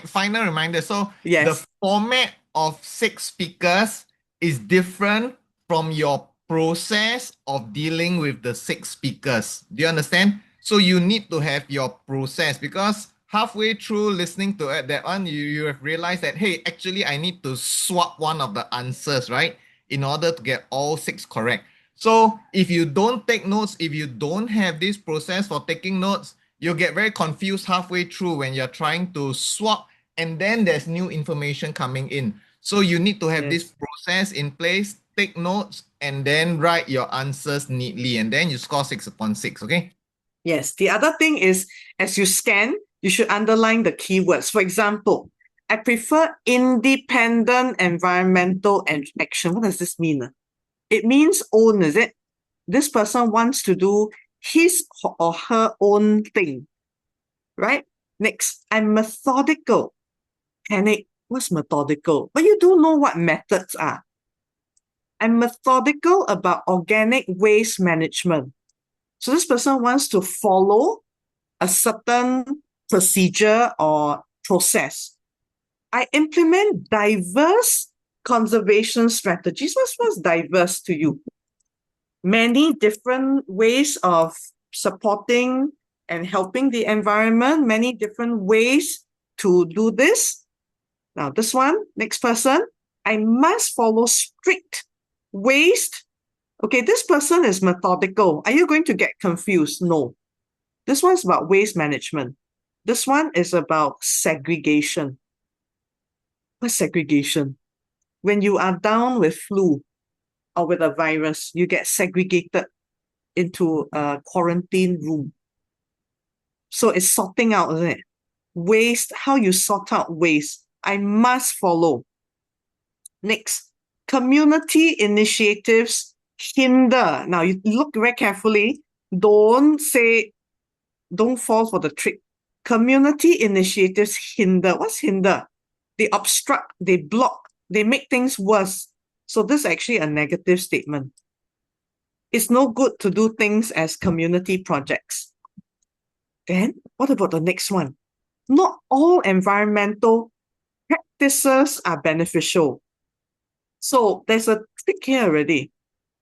Final reminder. So yes, the format of 6 speakers is different from your process of dealing with the 6 speakers. Do you understand? So you need to have your process, because halfway through listening to it, that one, you have realized that, hey, actually, I need to swap one of the answers, right? In order to get all 6 correct. So if you don't take notes, if you don't have this process for taking notes, you'll get very confused halfway through when you're trying to swap, and then there's new information coming in. So you need to have this process in place, take notes, and then write your answers neatly, and then you score 6 upon 6, okay? Yes. The other thing is, as you scan, you should underline the keywords. For example, I prefer independent environmental action. What does this mean? It means own, is it? This person wants to do his or her own thing, right? Next, I'm methodical. Panic. What's methodical? But you do know what methods are. I'm methodical about organic waste management. So this person wants to follow a certain procedure or process. I implement diverse conservation strategies. What's diverse to you? Many different ways of supporting and helping the environment, many different ways to do this. Now, this one, next person, I must follow strict waste. Okay, this person is methodical. Are you going to get confused? No. This one's about waste management. This one is about segregation. What's segregation? When you are down with flu or with a virus, you get segregated into a quarantine room. So it's sorting out, isn't it? Waste, how you sort out waste. I must follow. Next, community initiatives hinder. Now, you look very carefully. Don't fall for the trick. Community initiatives hinder. What's hinder? They obstruct, they block, they make things worse. So this is actually a negative statement. It's no good to do things as community projects. Then, what about the next one? Not all environmental practices are beneficial. So there's a trick here already.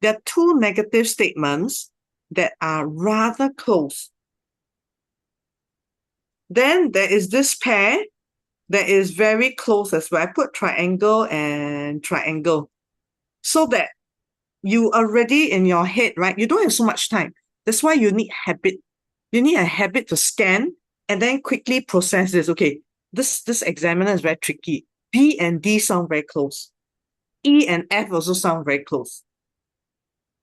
There are 2 negative statements that are rather close. Then there is this pair that is very close as well. I put triangle and triangle so that you already in your head, right? You don't have so much time. That's why you need habit. You need a habit to scan and then quickly process this. Okay, this examiner is very tricky. B and D sound very close. E and F also sound very close.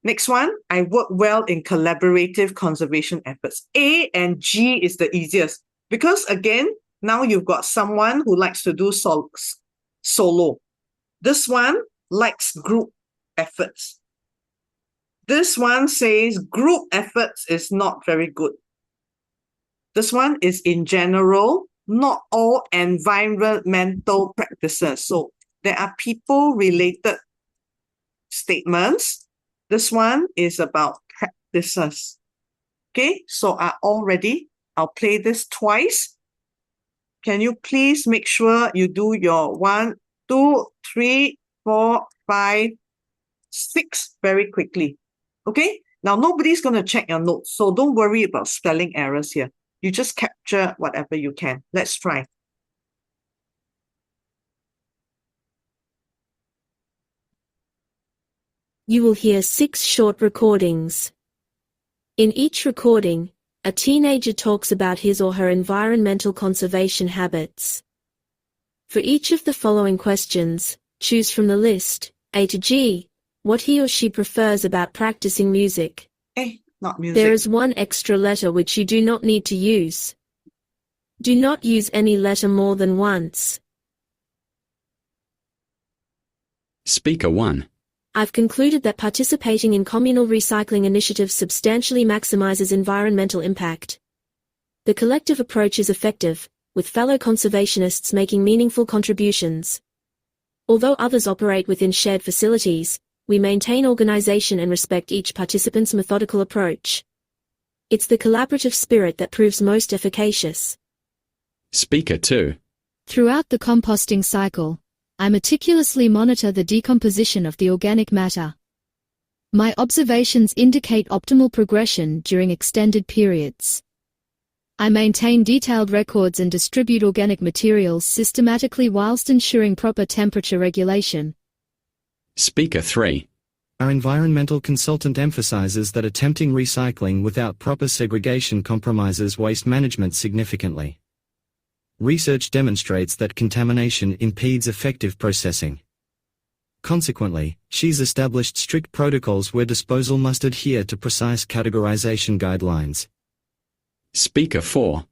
Next one, I work well in collaborative conservation efforts. A and G is the easiest because again, now you've got someone who likes to do solo. This one likes group efforts. This one says group efforts is not very good. This one is in general, not all environmental practices. So there are people-related statements. This one is about practices. Okay, so are all ready? I'll play this twice. Can you please make sure you do your 1, 2, 3, 4, 5, 6 very quickly? Okay, now nobody's going to check your notes, so don't worry about spelling errors here. You just capture whatever you can. Let's try. You will hear 6 short recordings. In each recording, a teenager talks about his or her environmental conservation habits. For each of the following questions, choose from the list, A to G, what he or she prefers about practicing music. Not music. There is one extra letter which you do not need to use. Do not use any letter more than once. Speaker 1. I've concluded that participating in communal recycling initiatives substantially maximizes environmental impact. The collective approach is effective, with fellow conservationists making meaningful contributions. Although others operate within shared facilities, we maintain organization and respect each participant's methodical approach. It's the collaborative spirit that proves most efficacious. Speaker 2. Throughout the composting cycle, I meticulously monitor the decomposition of the organic matter. My observations indicate optimal progression during extended periods. I maintain detailed records and distribute organic materials systematically whilst ensuring proper temperature regulation. Speaker 3. Our environmental consultant emphasizes that attempting recycling without proper segregation compromises waste management significantly. Research demonstrates that contamination impedes effective processing. Consequently, she's established strict protocols where disposal must adhere to precise categorization guidelines. Speaker 4.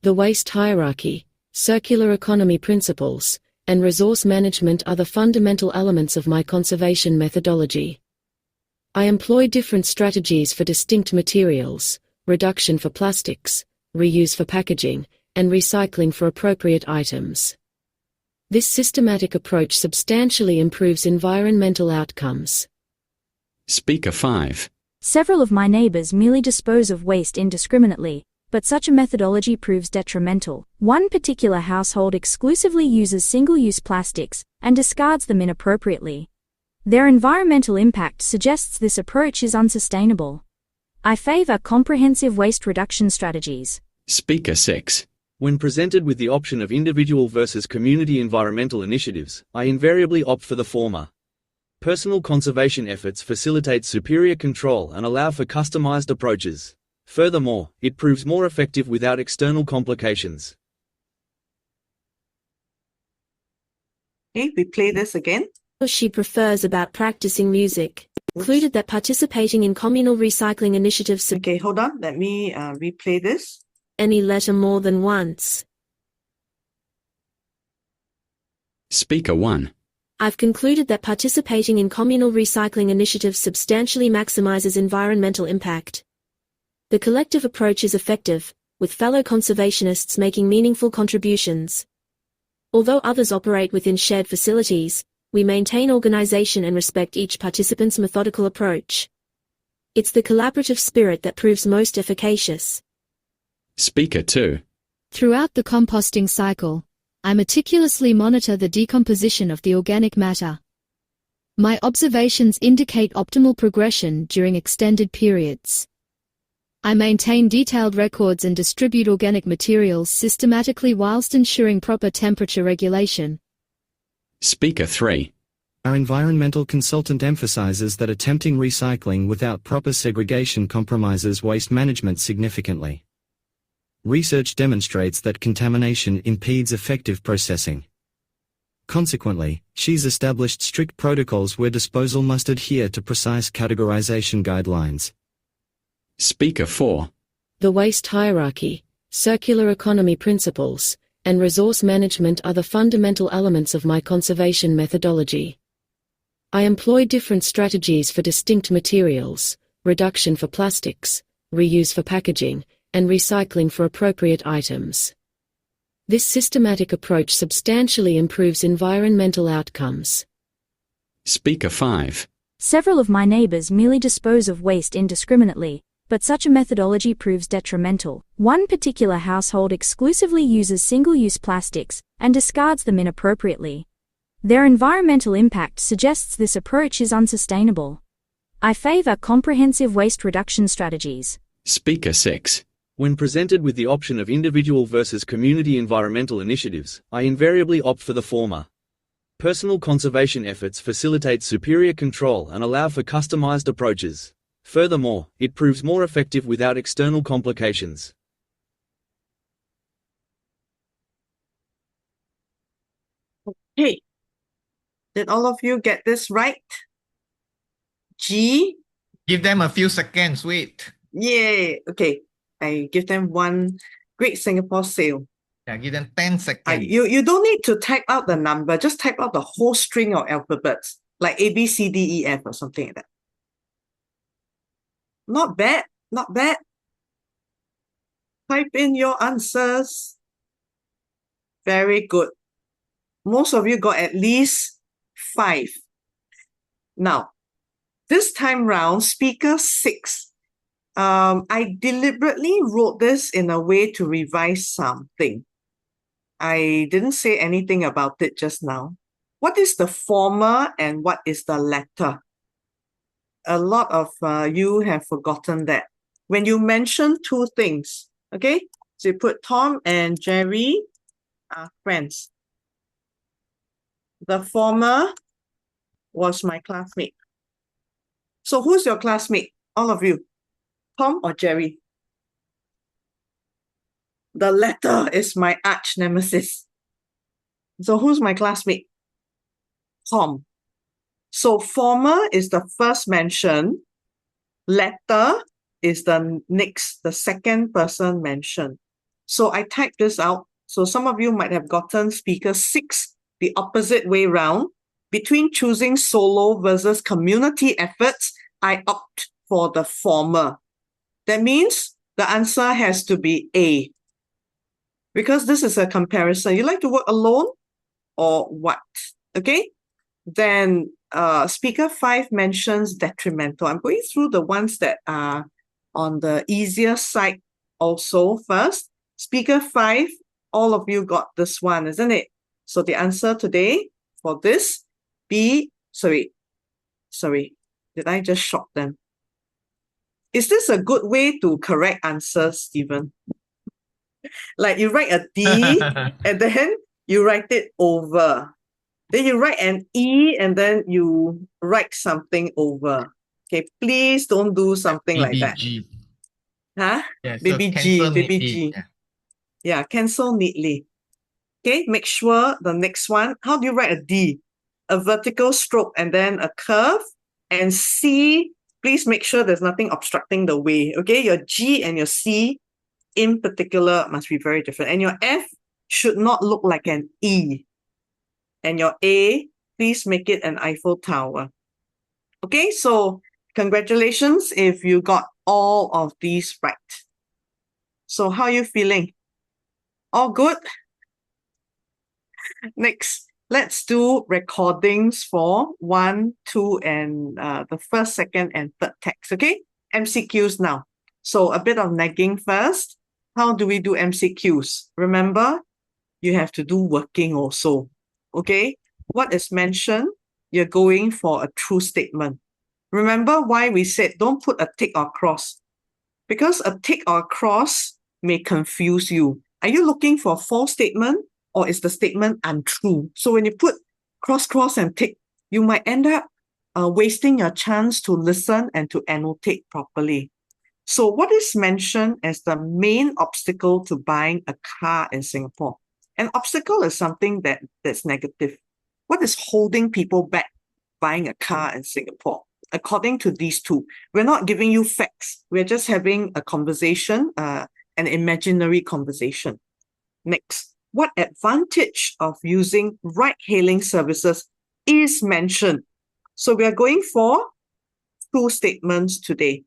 The waste hierarchy, circular economy principles, and resource management are the fundamental elements of my conservation methodology. I employ different strategies for distinct materials, reduction for plastics, reuse for packaging, and recycling for appropriate items. This systematic approach substantially improves environmental outcomes. Speaker 5. Several of my neighbors merely dispose of waste indiscriminately, but such a methodology proves detrimental. One particular household exclusively uses single-use plastics and discards them inappropriately. Their environmental impact suggests this approach is unsustainable. I favor comprehensive waste reduction strategies. Speaker 6. When presented with the option of individual versus community environmental initiatives, I invariably opt for the former. Personal conservation efforts facilitate superior control and allow for customized approaches. Furthermore, it proves more effective without external complications. Okay, we play this again. She prefers about practicing music. Concluded that participating in communal recycling initiatives Okay, hold on. Let me replay this. any letter more than once. Speaker 1. I've concluded that participating in communal recycling initiatives substantially maximizes environmental impact. The collective approach is effective, with fellow conservationists making meaningful contributions. Although others operate within shared facilities, we maintain organization and respect each participant's methodical approach. It's the collaborative spirit that proves most efficacious. Speaker 2. Throughout the composting cycle, I meticulously monitor the decomposition of the organic matter. My observations indicate optimal progression during extended periods. I maintain detailed records and distribute organic materials systematically whilst ensuring proper temperature regulation. Speaker 3. Our environmental consultant emphasizes that attempting recycling without proper segregation compromises waste management significantly. Research demonstrates that contamination impedes effective processing. Consequently, she's established strict protocols where disposal must adhere to precise categorization guidelines. Speaker 4. The waste hierarchy, circular economy principles, and resource management are the fundamental elements of my conservation methodology. I employ different strategies for distinct materials, reduction for plastics, reuse for packaging, and recycling for appropriate items. This systematic approach substantially improves environmental outcomes. Speaker 5. Several of my neighbors merely dispose of waste indiscriminately, but such a methodology proves detrimental. One particular household exclusively uses single-use plastics and discards them inappropriately. Their environmental impact suggests this approach is unsustainable. I favor comprehensive waste reduction strategies. Speaker 6. When presented with the option of individual versus community environmental initiatives, I invariably opt for the former. Personal conservation efforts facilitate superior control and allow for customized approaches. Furthermore, it proves more effective without external complications. Hey, did all of you get this right? G? Give them a few seconds, wait. Yay! Okay, I give them one Great Singapore Sale. Yeah, give them 10 seconds. You don't need to type out the number, just type out the whole string of alphabets, like A, B, C, D, E, F or something like that. Not bad, not bad. Type in your answers. Very good. Most of you got at least 5. Now, this time round, speaker 6. I deliberately wrote this in a way to revise something. I didn't say anything about it just now. What is the former and what is the latter? A lot of you have forgotten that. When you mention 2 things, okay? So you put Tom and Jerry are friends. The former was my classmate. So who's your classmate? All of you. Tom or Jerry? The latter is my arch nemesis. So who's my classmate? Tom. So former is the first mention. Latter is the second person mentioned. So I typed this out. So some of you might have gotten speaker 6 the opposite way round. Between choosing solo versus community efforts, I opt for the former. That means the answer has to be A. Because this is a comparison. You like to work alone or what? Okay? Then speaker 5 mentions detrimental. I'm going through the ones that are on the easier side also first. Speaker 5, all of you got this one, isn't it? So the answer today for this, sorry, did I just shock them? Is this a good way to correct answers, Stephen? Like you write a D and then you write it over. Then you write an E and then you write something over. Okay, please don't do something like that. BBG. Huh? Yeah, so Baby G, cancel baby neatly. G. Yeah. Yeah, cancel neatly. Okay, make sure the next one, how do you write a D? A vertical stroke and then a curve. And C, please make sure there's nothing obstructing the way. Okay, your G and your C in particular must be very different. And your F should not look like an E. And your A, please make it an Eiffel Tower. Okay, so congratulations if you got all of these right. So how are you feeling? All good? Next, let's do recordings for 1, 2, and the first, second, and third text, okay? MCQs now. So a bit of nagging first. How do we do MCQs? Remember, you have to do working also, okay? What is mentioned, you're going for a true statement. Remember why we said don't put a tick or cross. Because a tick or cross may confuse you. Are you looking for a false statement or is the statement untrue? So when you put cross, cross, and tick, you might end up wasting your chance to listen and to annotate properly. So what is mentioned as the main obstacle to buying a car in Singapore? An obstacle is something that's negative. What is holding people back buying a car in Singapore? According to these two, we're not giving you facts. We're just having a conversation, an imaginary conversation. Next, what advantage of using ride-hailing services is mentioned? So we are going for 2 statements today.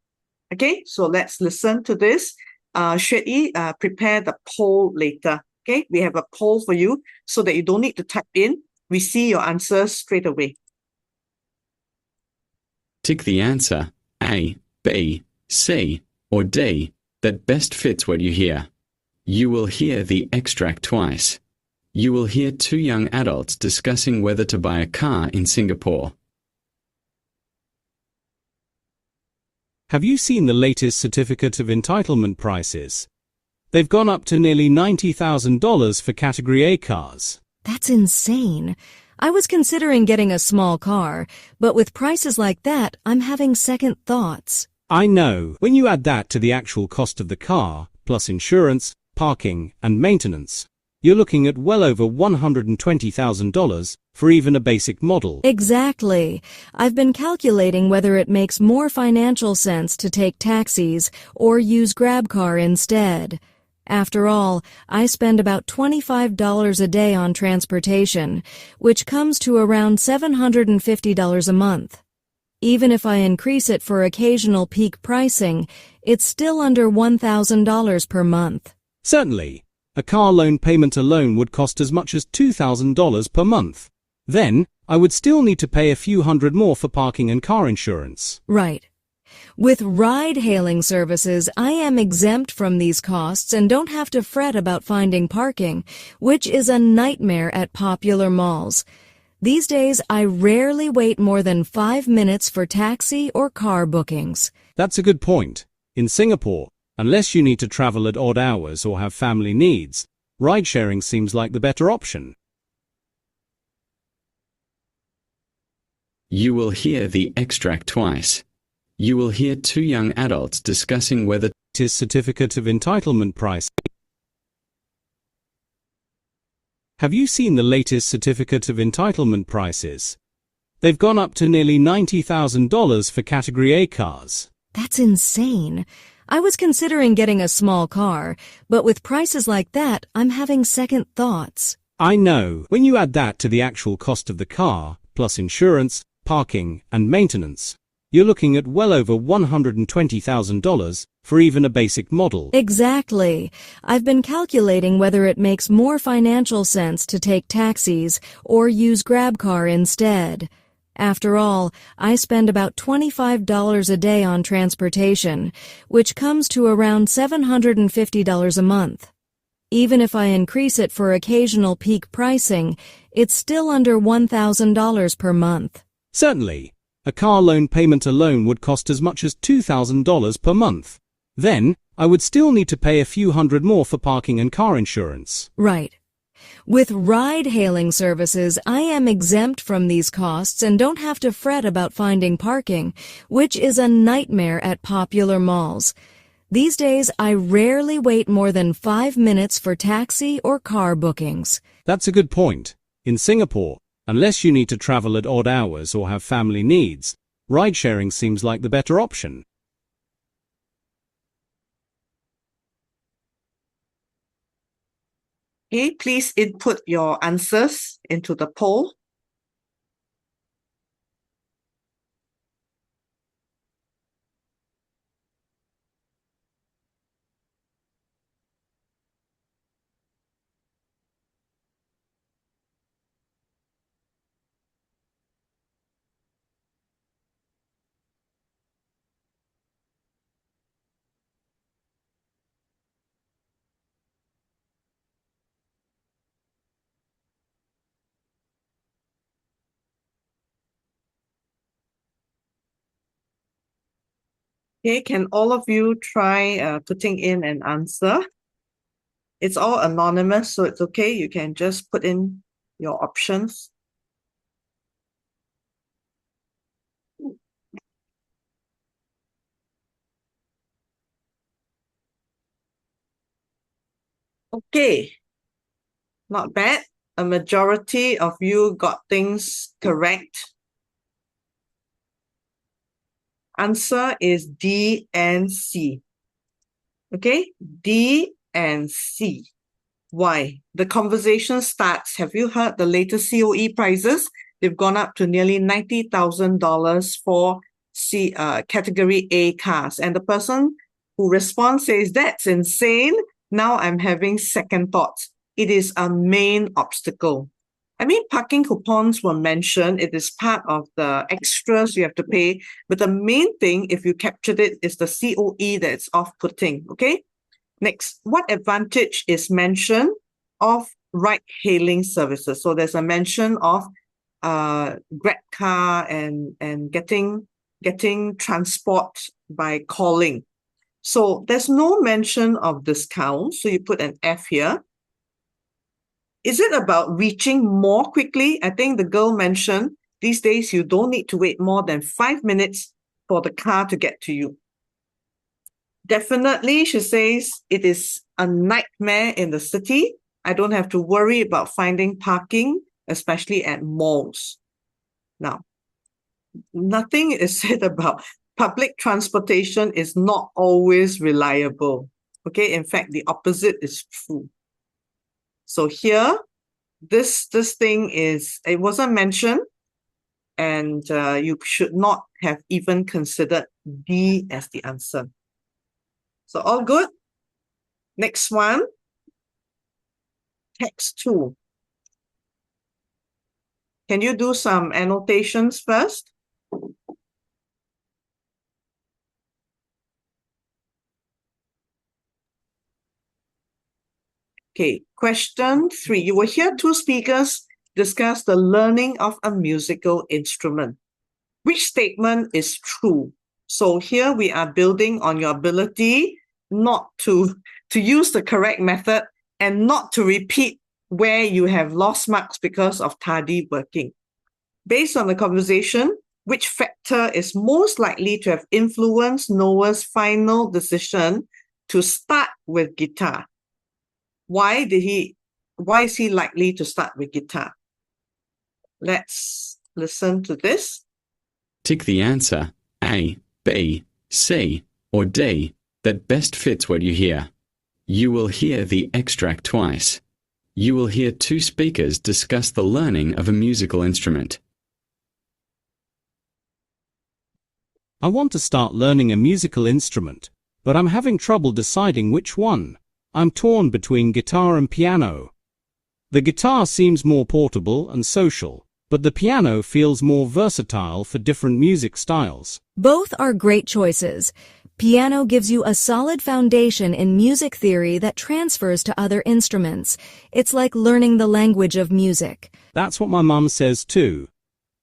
Okay, so let's listen to this. Xue Yi, prepare the poll later. Okay, we have a poll for you so that you don't need to type in. We see your answers straight away. Tick the answer A, B, C, or D that best fits what you hear. You will hear the extract twice. You will hear 2 young adults discussing whether to buy a car in Singapore. Have you seen the latest certificate of entitlement prices? They've gone up to nearly $90,000 for Category A cars. That's insane. I was considering getting a small car, but with prices like that, I'm having second thoughts. I know. When you add that to the actual cost of the car, plus insurance, parking, and maintenance, you're looking at well over $120,000 for even a basic model. Exactly. I've been calculating whether it makes more financial sense to take taxis or use GrabCar instead. After all, I spend about $25 a day on transportation, which comes to around $750 a month. Even if I increase it for occasional peak pricing, it's still under $1,000 per month. Certainly. A car loan payment alone would cost as much as $2,000 per month. Then, I would still need to pay a few hundred more for parking and car insurance. Right. With ride-hailing services, I am exempt from these costs and don't have to fret about finding parking, which is a nightmare at popular malls. These days, I rarely wait more than 5 minutes for taxi or car bookings. That's a good point. In Singapore, unless you need to travel at odd hours or have family needs, ride-sharing seems like the better option. You will hear the extract twice. You will hear two young adults discussing whether it is certificate of entitlement price. Have you seen the latest certificate of entitlement prices? They've gone up to nearly $90,000 for Category A cars. That's insane. I was considering getting a small car, but with prices like that, I'm having second thoughts. I know. When you add that to the actual cost of the car, plus insurance, parking, and maintenance, you're looking at well over $120,000 for even a basic model. Exactly. I've been calculating whether it makes more financial sense to take taxis or use GrabCar instead. After all, I spend about $25 a day on transportation, which comes to around $750 a month. Even if I increase it for occasional peak pricing, it's still under $1,000 per month. Certainly. A car loan payment alone would cost as much as $2,000 per month. Then, I would still need to pay a few hundred more for parking and car insurance. Right. With ride-hailing services, I am exempt from these costs and don't have to fret about finding parking, which is a nightmare at popular malls. These days, I rarely wait more than 5 minutes for taxi or car bookings. That's a good point. In Singapore, unless you need to travel at odd hours or have family needs, ride-sharing seems like the better option. Okay, please input your answers into the poll. Okay, can all of you try putting in an answer? It's all anonymous, so it's okay. You can just put in your options. Okay, not bad. A majority of you got things correct. Answer is D and C. Okay, D and C. Why? The conversation starts. Have you heard the latest COE prices? They've gone up to nearly $90,000 for Category A cars. And the person who responds says, that's insane. Now I'm having second thoughts. It is a main obstacle. I mean, parking coupons were mentioned. It is part of the extras you have to pay. But the main thing, if you captured it, is the COE that's off-putting. Okay? Next, what advantage is mentioned of ride-hailing services? So there's a mention of GrabCar and getting transport by calling. So there's no mention of discount. So you put an F here. Is it about reaching more quickly? I think the girl mentioned these days you don't need to wait more than 5 minutes for the car to get to you. Definitely, she says, it is a nightmare in the city. I don't have to worry about finding parking, especially at malls. Now, nothing is said about public transportation is not always reliable. Okay, in fact, the opposite is true. So here, this thing is, it wasn't mentioned, and you should not have even considered D as the answer. So all good. Next one, text 2. Can you do some annotations first? Okay, question 3. You will hear two speakers discuss the learning of a musical instrument. Which statement is true? So here we are building on your ability not to use the correct method and not to repeat where you have lost marks because of tardy working. Based on the conversation, which factor is most likely to have influenced Noah's final decision to start with guitar? Why is he likely to start with guitar? Let's listen to this. Tick the answer A, B, C, or D that best fits what you hear. You will hear the extract twice. You will hear two speakers discuss the learning of a musical instrument. I want to start learning a musical instrument, but I'm having trouble deciding which one. I'm torn between guitar and piano. The guitar seems more portable and social, but the piano feels more versatile for different music styles. Both are great choices. Piano gives you a solid foundation in music theory that transfers to other instruments. It's like learning the language of music. That's what my mum says too.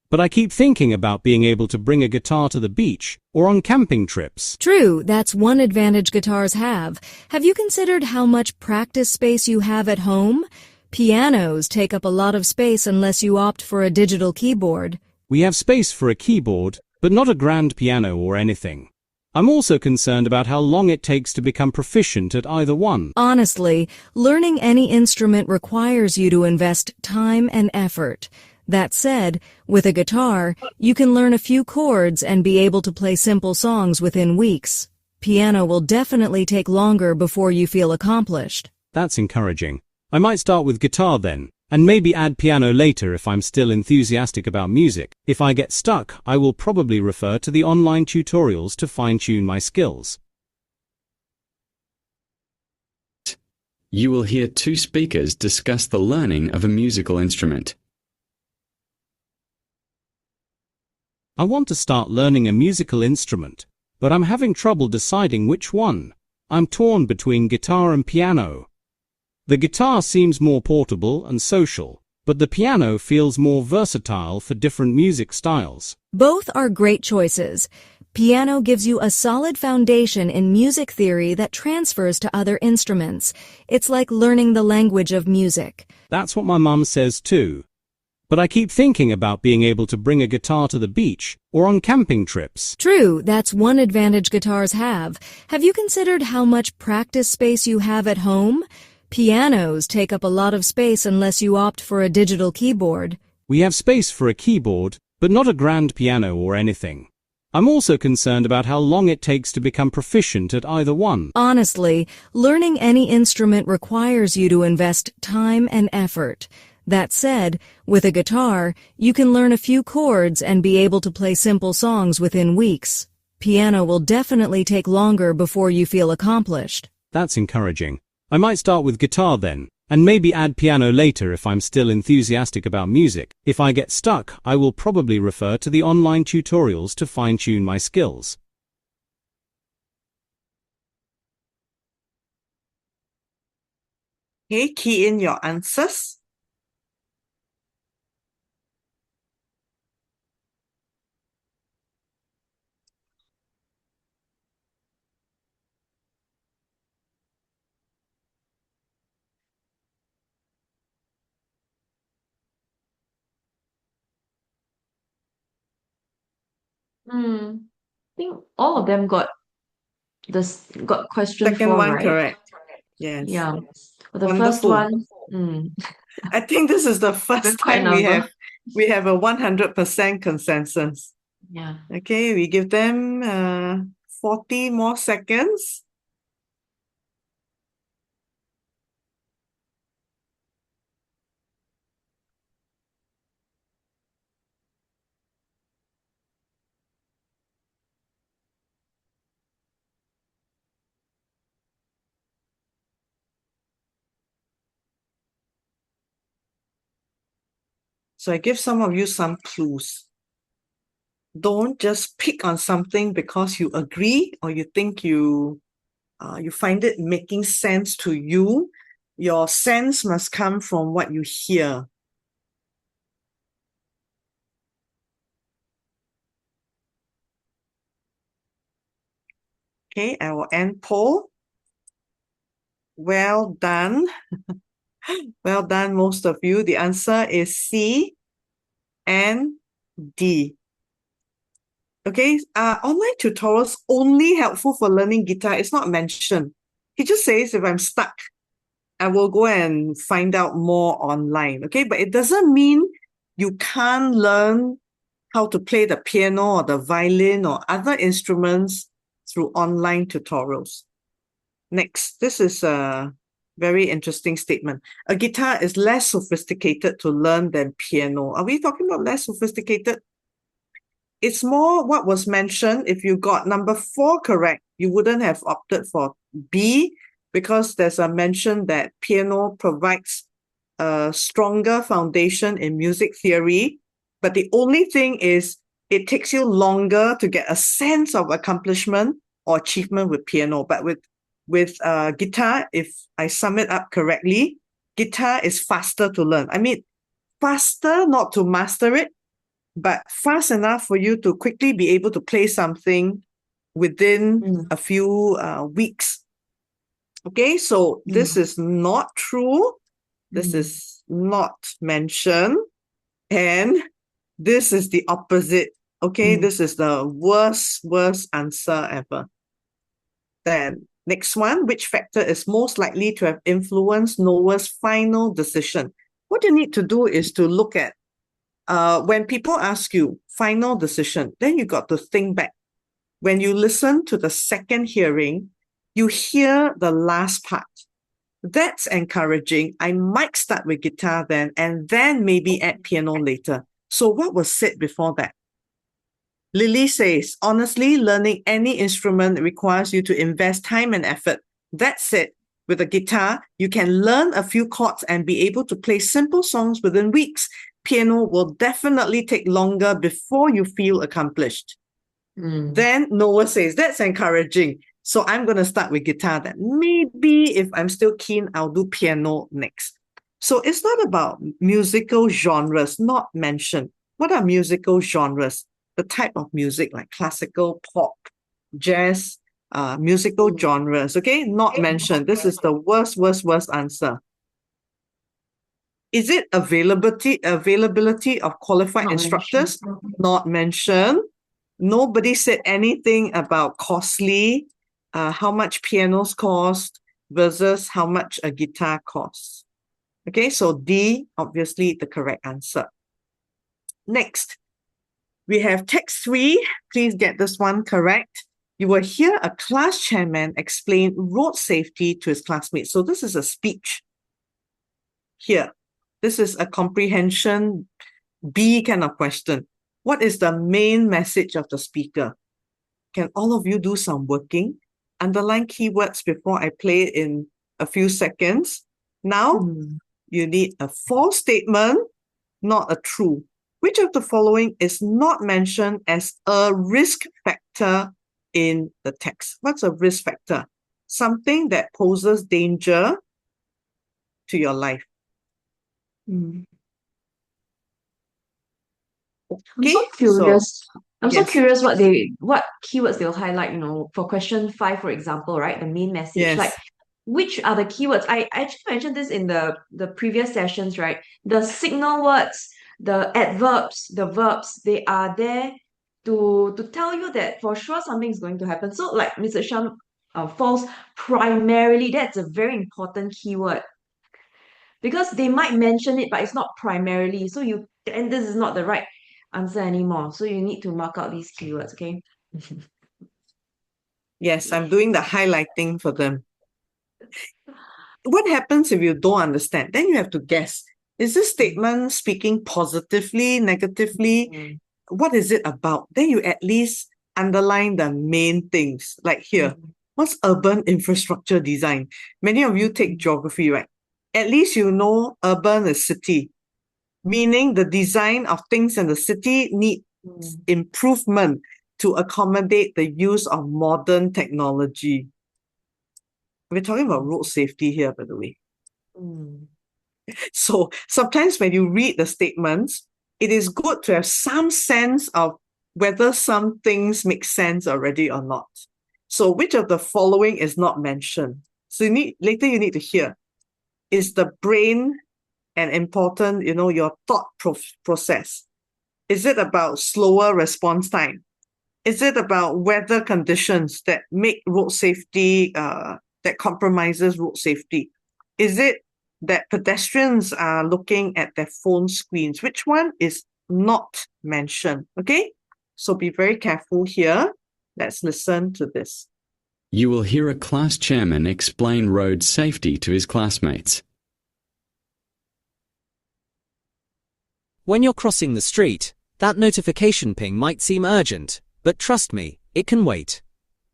But I keep thinking about being able to bring a guitar to the beach or on camping trips. True, that's one advantage guitars have. Have you considered how much practice space you have at home? Pianos take up a lot of space unless you opt for a digital keyboard. We have space for a keyboard, but not a grand piano or anything. I'm also concerned about how long it takes to become proficient at either one. Honestly, learning any instrument requires you to invest time and effort. That said, with a guitar, you can learn a few chords and be able to play simple songs within weeks. Piano will definitely take longer before you feel accomplished. That's encouraging. I might start with guitar then, and maybe add piano later if I'm still enthusiastic about music. If I get stuck, I will probably refer to the online tutorials to fine-tune my skills. You will hear two speakers discuss the learning of a musical instrument. I want to start learning a musical instrument, but I'm having trouble deciding which one. I'm torn between guitar and piano. The guitar seems more portable and social, but the piano feels more versatile for different music styles. Both are great choices. Piano gives you a solid foundation in music theory that transfers to other instruments. It's like learning the language of music. That's what my mum says too. But I keep thinking about being able to bring a guitar to the beach or on camping trips. True, that's one advantage guitars have. Have you considered how much practice space you have at home? Pianos take up a lot of space unless you opt for a digital keyboard. We have space for a keyboard, but not a grand piano or anything. I'm also concerned about how long it takes to become proficient at either one. Honestly, learning any instrument requires you to invest time and effort. That said, with a guitar, you can learn a few chords and be able to play simple songs within weeks. Piano will definitely take longer before you feel accomplished. That's encouraging. I might start with guitar then, and maybe add piano later if I'm still enthusiastic about music. If I get stuck, I will probably refer to the online tutorials to fine-tune my skills. Okay, key in your answers. I think all of them got This got question Second 4, one right? correct. Yes. Yeah. But the first Wonderful. one, I think this is the there's first quite a time we number. have a 100% consensus. Yeah. Okay, we give them 40 more seconds. So I give some of you some clues. Don't just pick on something because you agree or you think you find it making sense to you. Your sense must come from what you hear. Okay, I will end poll. Well done. Well done, most of you. The answer is C and D. Okay, online tutorials only helpful for learning guitar. It's not mentioned. He just says if I'm stuck, I will go and find out more online. Okay, but it doesn't mean you can't learn how to play the piano or the violin or other instruments through online tutorials. Next, this is a very interesting statement. A guitar is less sophisticated to learn than piano. Are we talking about less sophisticated? It's more what was mentioned. If you got number 4 correct, you wouldn't have opted for B because there's a mention that piano provides a stronger foundation in music theory. But the only thing is it takes you longer to get a sense of accomplishment or achievement with piano. But with guitar, if I sum it up correctly, guitar is faster to learn. I mean, faster not to master it, but fast enough for you to quickly be able to play something within a few weeks. Okay, so this is not true. This is not mentioned. And this is the opposite. Okay, this is the worst answer ever. Then, next one, which factor is most likely to have influenced Noah's final decision? What you need to do is to look at when people ask you final decision, then you got to think back. When you listen to the second hearing, you hear the last part. That's encouraging. I might start with guitar then, and then maybe add piano later. So what was said before that? Lily says, honestly, learning any instrument requires you to invest time and effort. That said, with a guitar, you can learn a few chords and be able to play simple songs within weeks. Piano will definitely take longer before you feel accomplished. Then Noah says, that's encouraging. So I'm going to start with guitar then. Maybe if I'm still keen, I'll do piano next. So it's not about musical genres, not mentioned. What are musical genres? The type of music like classical, pop, jazz, musical genres, okay? Not mentioned. This is the worst answer. Is it availability of qualified instructors? Not mentioned. Nobody said anything about costly, how much pianos cost versus how much a guitar costs. Okay, so D, obviously the correct answer. Next, we have text 3. Please get this one correct. You will hear a class chairman explain road safety to his classmates. So this is a speech here. This is a comprehension B kind of question. What is the main message of the speaker? Can all of you do some working? Underline keywords before I play it in a few seconds. Now, you need a false statement, not a true. Which of the following is not mentioned as a risk factor in the text? What's a risk factor? Something that poses danger to your life. I'm so curious. I'm so yes. curious what keywords they'll highlight, for question 5, for example, right? The main message. Yes. Like, which are the keywords? I actually mentioned this in the previous sessions, right? The signal words, the adverbs, the verbs, they are there to tell you that for sure something is going to happen. So like Mr. Shum false primarily. That's a very important keyword because they might mention it, but it's not primarily. So and this is not the right answer anymore. So you need to mark out these keywords, okay? Yes, I'm doing the highlighting for them. What happens if you don't understand? Then you have to guess. Is this statement speaking positively, negatively? What is it about? Then you at least underline the main things. Like here, what's urban infrastructure design? Many of you take geography, right? At least you know urban is city, meaning the design of things in the city needs improvement to accommodate the use of modern technology. We're talking about road safety here, by the way. So sometimes when you read the statements, it is good to have some sense of whether some things make sense already or not. So which of the following is not mentioned? So later you need to hear. Is the brain an important, your thought process? Is it about slower response time? Is it about weather conditions that make road safety, that compromises road safety? Is it that pedestrians are looking at their phone screens? Which one is not mentioned? Okay, so be very careful here. Let's listen to this. You will hear a class chairman explain road safety to his classmates. When you're crossing the street, that notification ping might seem urgent, but trust me, it can wait.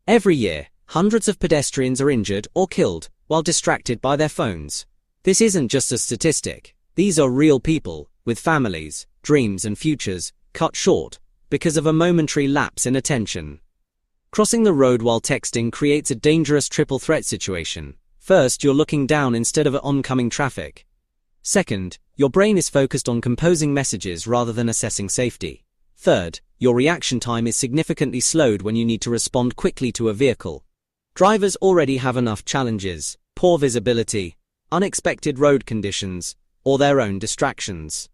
Every year, hundreds of pedestrians are injured or killed while distracted by their phones. This isn't just a statistic. These are real people, with families, dreams and futures, cut short because of a momentary lapse in attention. Crossing the road while texting creates a dangerous triple threat situation. First, you're looking down instead of at oncoming traffic. Second, your brain is focused on composing messages rather than assessing safety. Third, your reaction time is significantly slowed when you need to respond quickly to a vehicle. Drivers already have enough challenges: poor visibility, unexpected road conditions, or their own distractions.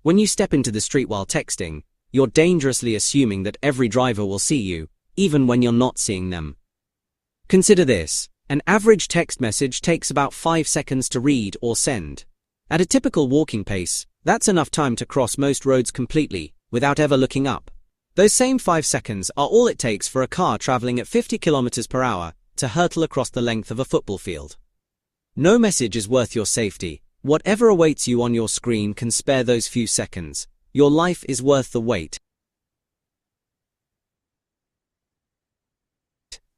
When you step into the street while texting, you're dangerously assuming that every driver will see you, even when you're not seeing them. Consider this: an average text message takes about 5 seconds to read or send. At a typical walking pace, that's enough time to cross most roads completely, without ever looking up. Those same 5 seconds are all it takes for a car traveling at 50 kilometers per hour to hurtle across the length of a football field. No message is worth your safety. Whatever awaits you on your screen can spare those few seconds. Your life is worth the wait.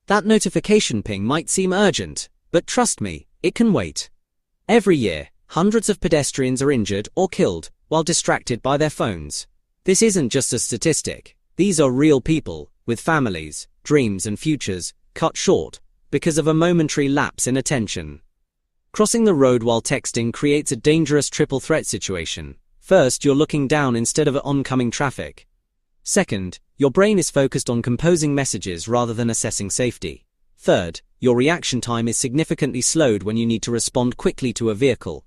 That notification ping might seem urgent, but trust me, it can wait. Every year, hundreds of pedestrians are injured or killed while distracted by their phones. This isn't just a statistic. These are real people, with families, dreams and futures, cut short because of a momentary lapse in attention. Crossing the road while texting creates a dangerous triple threat situation. First, you're looking down instead of at oncoming traffic. Second, your brain is focused on composing messages rather than assessing safety. Third, your reaction time is significantly slowed when you need to respond quickly to a vehicle.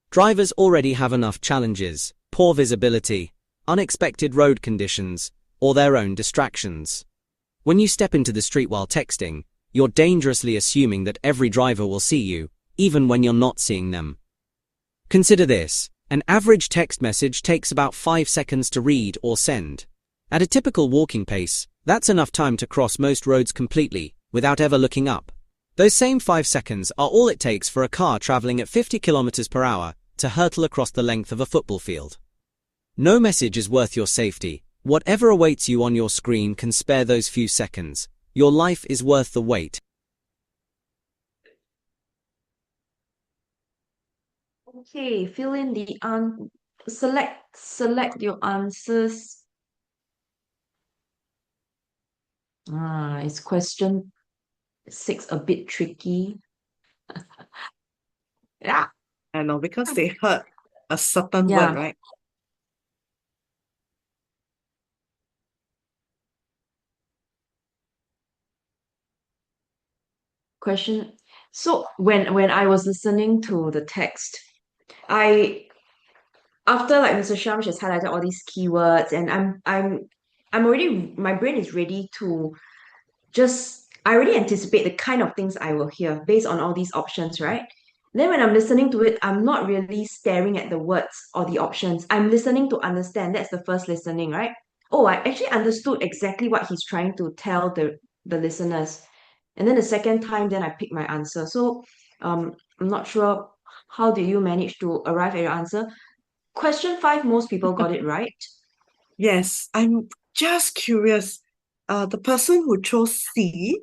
Drivers already have enough challenges: poor visibility, unexpected road conditions, or their own distractions. When you step into the street while texting, you're dangerously assuming that every driver will see you, even when you're not seeing them. Consider this: an average text message takes about 5 seconds to read or send. At a typical walking pace, that's enough time to cross most roads completely, without ever looking up. Those same 5 seconds are all it takes for a car traveling at 50 kilometers per hour to hurtle across the length of a football field. No message is worth your safety. Whatever awaits you on your screen can spare those few seconds. Your life is worth the wait. Okay, fill in the select your answers. Is question 6 a bit tricky? Yeah. I know, because they heard a certain Yeah. word, right? Question. So when I was listening to the text, after like Mr. Sham has highlighted all these keywords, and I'm already, my brain is ready to just I already anticipate the kind of things I will hear based on all these options, right? Then when I'm listening to it, I'm not really staring at the words or the options. I'm listening to understand. That's the first listening, right? Oh, I actually understood exactly what he's trying to tell the listeners. And then the second time, then I pick my answer. So I'm not sure how do you manage to arrive at your answer. Question 5, most people got it right. Yes, I'm just curious. The person who chose C,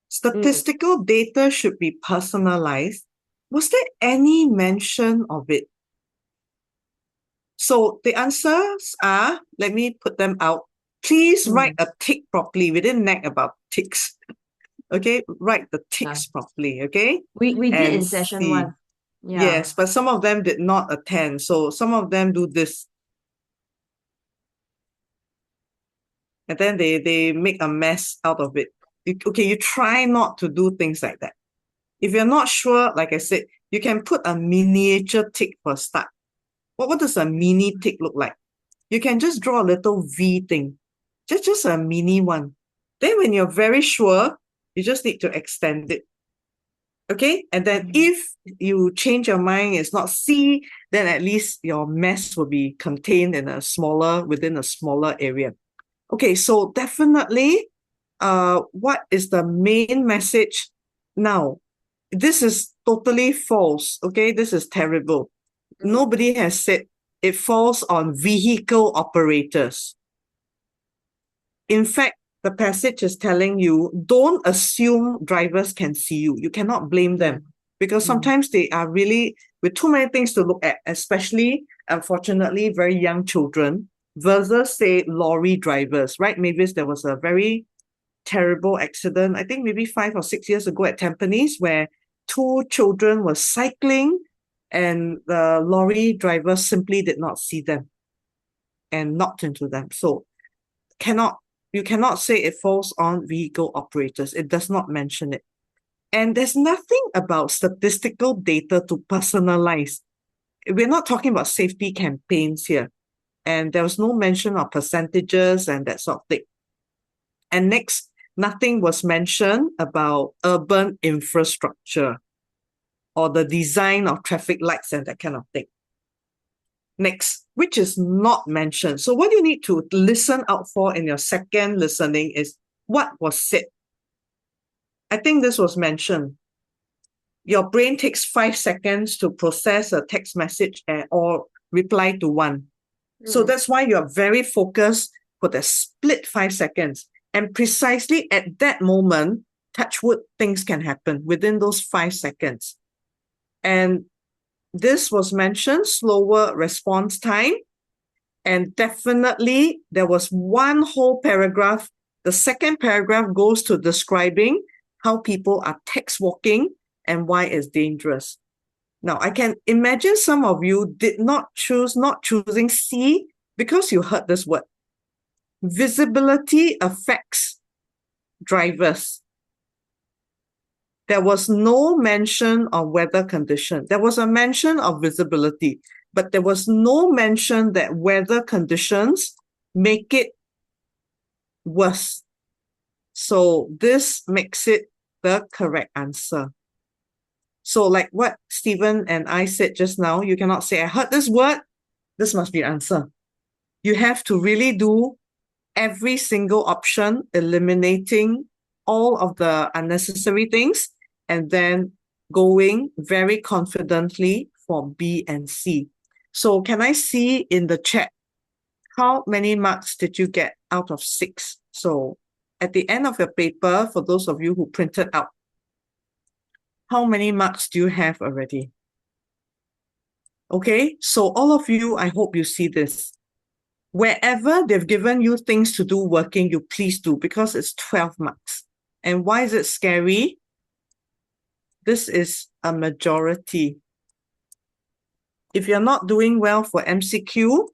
statistical data should be personalized. Was there any mention of it? So the answers are, let me put them out. Please write a tick properly. We didn't nag about ticks. Okay, write the ticks properly, okay? We did And in session see. 1. Yeah. Yes, but some of them did not attend. So some of them do this. And then they make a mess out of it. You try not to do things like that. If you're not sure, like I said, you can put a miniature tick for a start. What does a mini tick look like? You can just draw a little V thing. Just a mini one. Then when you're very sure, you just need to extend it. Okay? And then if you change your mind, it's not C, then at least your mess will be contained within a smaller area. Okay, so definitely, what is the main message? Now, this is totally false. Okay, this is terrible. Nobody has said it falls on vehicle operators. In fact, the passage is telling you, don't assume drivers can see you. You cannot blame them because sometimes they are really with too many things to look at, especially, unfortunately, very young children versus, say, lorry drivers, right? Maybe there was a very terrible accident, I think maybe 5 or 6 years ago at Tampines, where 2 children were cycling and the lorry driver simply did not see them and knocked into them. So you cannot say it falls on vehicle operators. It does not mention it. And there's nothing about statistical data to personalize. We're not talking about safety campaigns here. And there was no mention of percentages and that sort of thing. And next, nothing was mentioned about urban infrastructure or the design of traffic lights and that kind of thing. Next, which is not mentioned. So what you need to listen out for in your second listening is what was said. I think this was mentioned. Your brain takes 5 seconds to process a text message or reply to one. So that's why you're very focused for the split 5 seconds. And precisely at that moment, touch wood, things can happen within those 5 seconds. And this was mentioned, slower response time. And definitely there was one whole paragraph. The second paragraph goes to describing how people are text walking and why it's dangerous. Now, I can imagine some of you did not choosing C because you heard this word. Visibility affects drivers. There was no mention of weather condition. There was a mention of visibility, but there was no mention that weather conditions make it worse. So this makes it the correct answer. So like what Stephen and I said just now, you cannot say, I heard this word, this must be the answer. You have to really do every single option, eliminating all of the unnecessary things, and then going very confidently for B and C. So can I see in the chat, how many marks did you get out of 6? So at the end of your paper, for those of you who printed out, how many marks do you have already? Okay, so all of you, I hope you see this. Wherever they've given you things to do working, you please do, because it's 12 marks. And why is it scary? This is a majority. If you're not doing well for MCQ,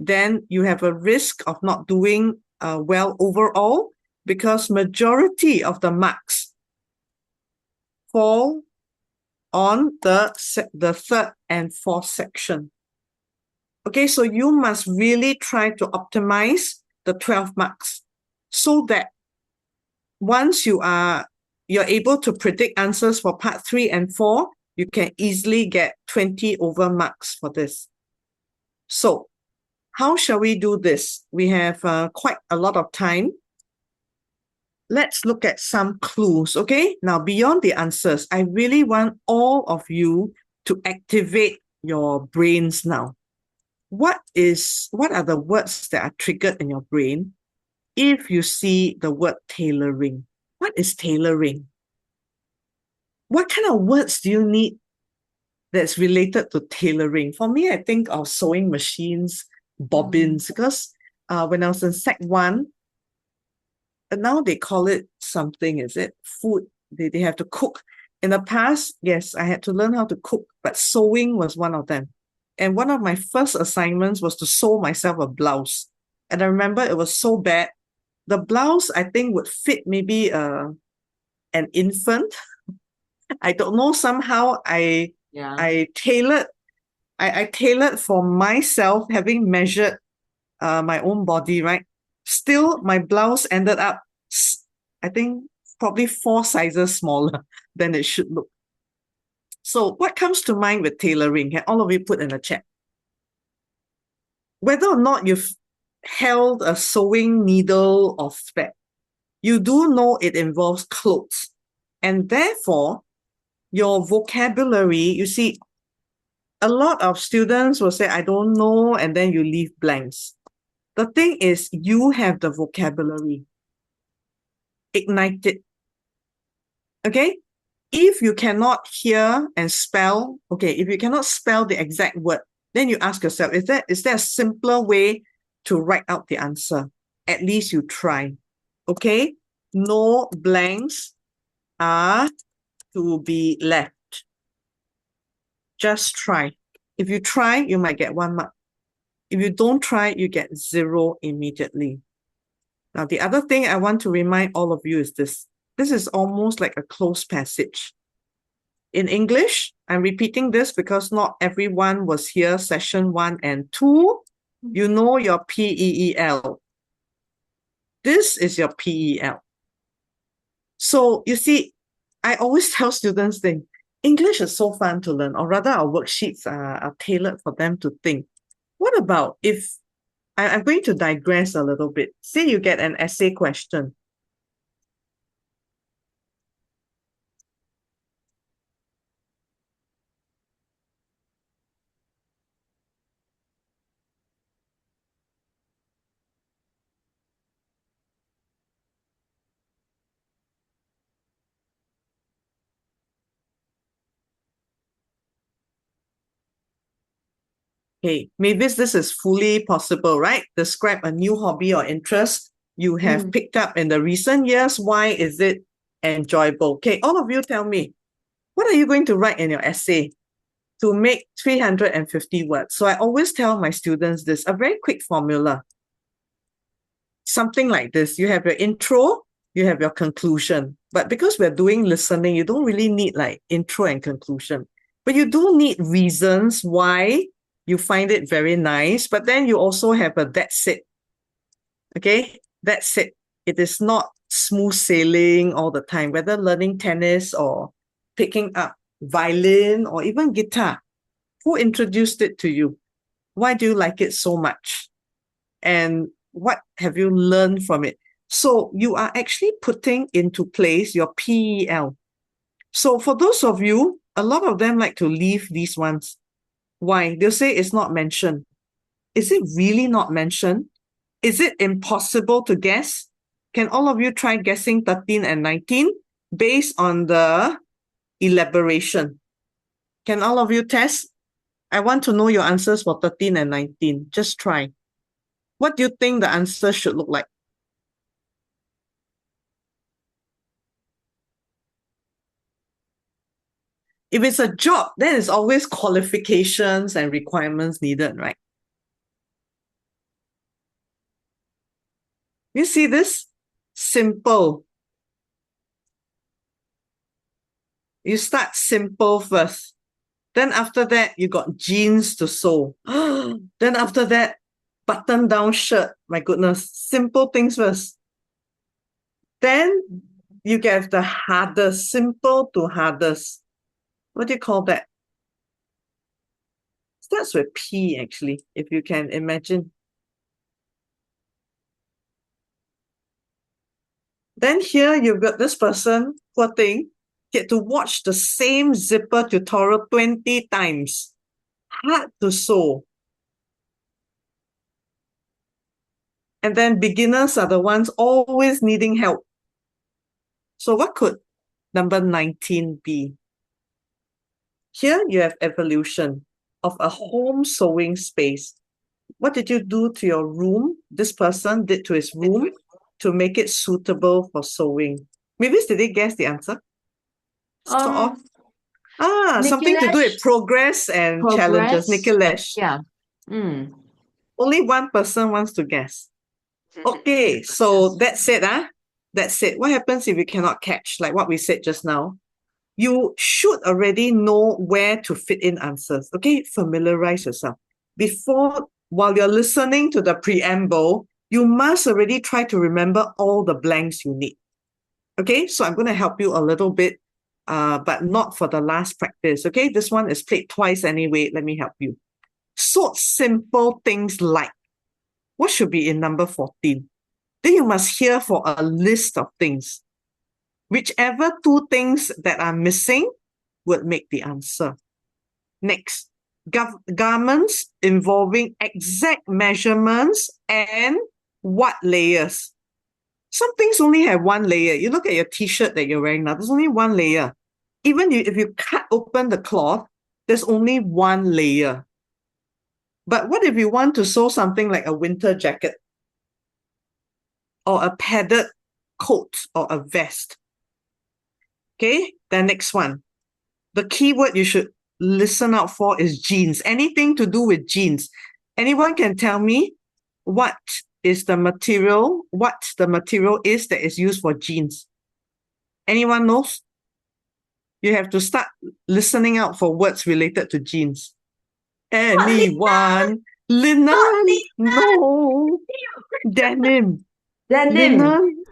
then you have a risk of not doing well overall, because majority of the marks fall on the third and fourth section. Okay, so you must really try to optimize the 12 marks so that once you are you're able to predict answers for part 3 and 4, you can easily get 20 over marks for this. So how shall we do this? We have quite a lot of time. Let's look at some clues, okay? Now, beyond the answers, I really want all of you to activate your brains now. What are the words that are triggered in your brain if you see the word tailoring? What is tailoring? What kind of words do you need that's related to tailoring? For me, I think of sewing machines, bobbins, because when I was in Sec 1, now they call it something, is it? Food. They have to cook. In the past, yes, I had to learn how to cook, but sewing was one of them. And one of my first assignments was to sew myself a blouse. And I remember it was so bad. The blouse, I think, would fit maybe an infant. I don't know, somehow I tailored for myself, having measured my own body, right? Still, my blouse ended up, I think, probably 4 sizes smaller than it should look. So what comes to mind with tailoring? Can all of you put in the chat? Whether or not you've held a sewing needle or thread, you do know it involves clothes. And therefore, your vocabulary, you see, a lot of students will say, I don't know, and then you leave blanks. The thing is, you have the vocabulary. Ignite it. Okay? If you cannot hear and spell, if you cannot spell the exact word, then you ask yourself, is there a simpler way to write out the answer? At least you try. Okay? No blanks are to be left. Just try. If you try, you might get 1 mark. If you don't try, you get 0 immediately. Now, the other thing I want to remind all of you is this. This is almost like a closed passage. In English, I'm repeating this because not everyone was here session 1 and 2. You know your PEEL. This is your PEL. So, you see, I always tell students that English is so fun to learn, or rather our worksheets are tailored for them to think. What about if, I'm going to digress a little bit. Say you get an essay question. Okay, maybe this is fully possible, right? Describe a new hobby or interest you have picked up in the recent years. Why is it enjoyable? Okay, all of you tell me, what are you going to write in your essay to make 350 words? So I always tell my students this, a very quick formula. Something like this. You have your intro, you have your conclusion. But because we're doing listening, you don't really need like intro and conclusion. But you do need reasons why you find it very nice, but then you also have a that's it. Okay, that's it. It is not smooth sailing all the time, whether learning tennis or picking up violin or even guitar. Who introduced it to you? Why do you like it so much? And what have you learned from it? So you are actually putting into place your PEL. So for those of you, a lot of them like to leave these ones. Why? They'll say it's not mentioned. Is it really not mentioned? Is it impossible to guess? Can all of you try guessing 13 and 19 based on the elaboration? Can all of you test? I want to know your answers for 13 and 19. Just try. What do you think the answer should look like? If it's a job, then it's always qualifications and requirements needed, right? You see this? Simple. You start simple first. Then after that, you got jeans to sew. Then after that, button-down shirt. My goodness, simple things first. Then you get the hardest, simple to hardest. What do you call that? Starts with P, actually, if you can imagine. Then here you've got this person, poor thing, get to watch the same zipper tutorial 20 times. Hard to sew. And then beginners are the ones always needing help. So what could number 19 be? Here you have evolution of a home sewing space. What did you do to your room? This person did to his room to make it suitable for sewing. Maybe did they guess the answer? Sort of. Something to do with progress and challenges. Nicolesh. Yeah. Only one person wants to guess. Okay, so that's it. That's it. What happens if you cannot catch, like what we said just now? You should already know where to fit in answers. Okay, familiarize yourself. While you're listening to the preamble, you must already try to remember all the blanks you need. Okay, so I'm going to help you a little bit, but not for the last practice. Okay, this one is played twice anyway. Let me help you. So simple things like, what should be in number 14? Then you must hear for a list of things. Whichever two things that are missing would make the answer. Next, garments involving exact measurements and what layers. Some things only have one layer. You look at your t-shirt that you're wearing now, there's only one layer. Even if you cut open the cloth, there's only one layer. But what if you want to sew something like a winter jacket or a padded coat or a vest? Okay, the next one. The keyword you should listen out for is jeans. Anything to do with jeans. Anyone can tell me what the material is that is used for jeans? Anyone knows? You have to start listening out for words related to jeans. Anyone? Linen? No. Denim. Linen?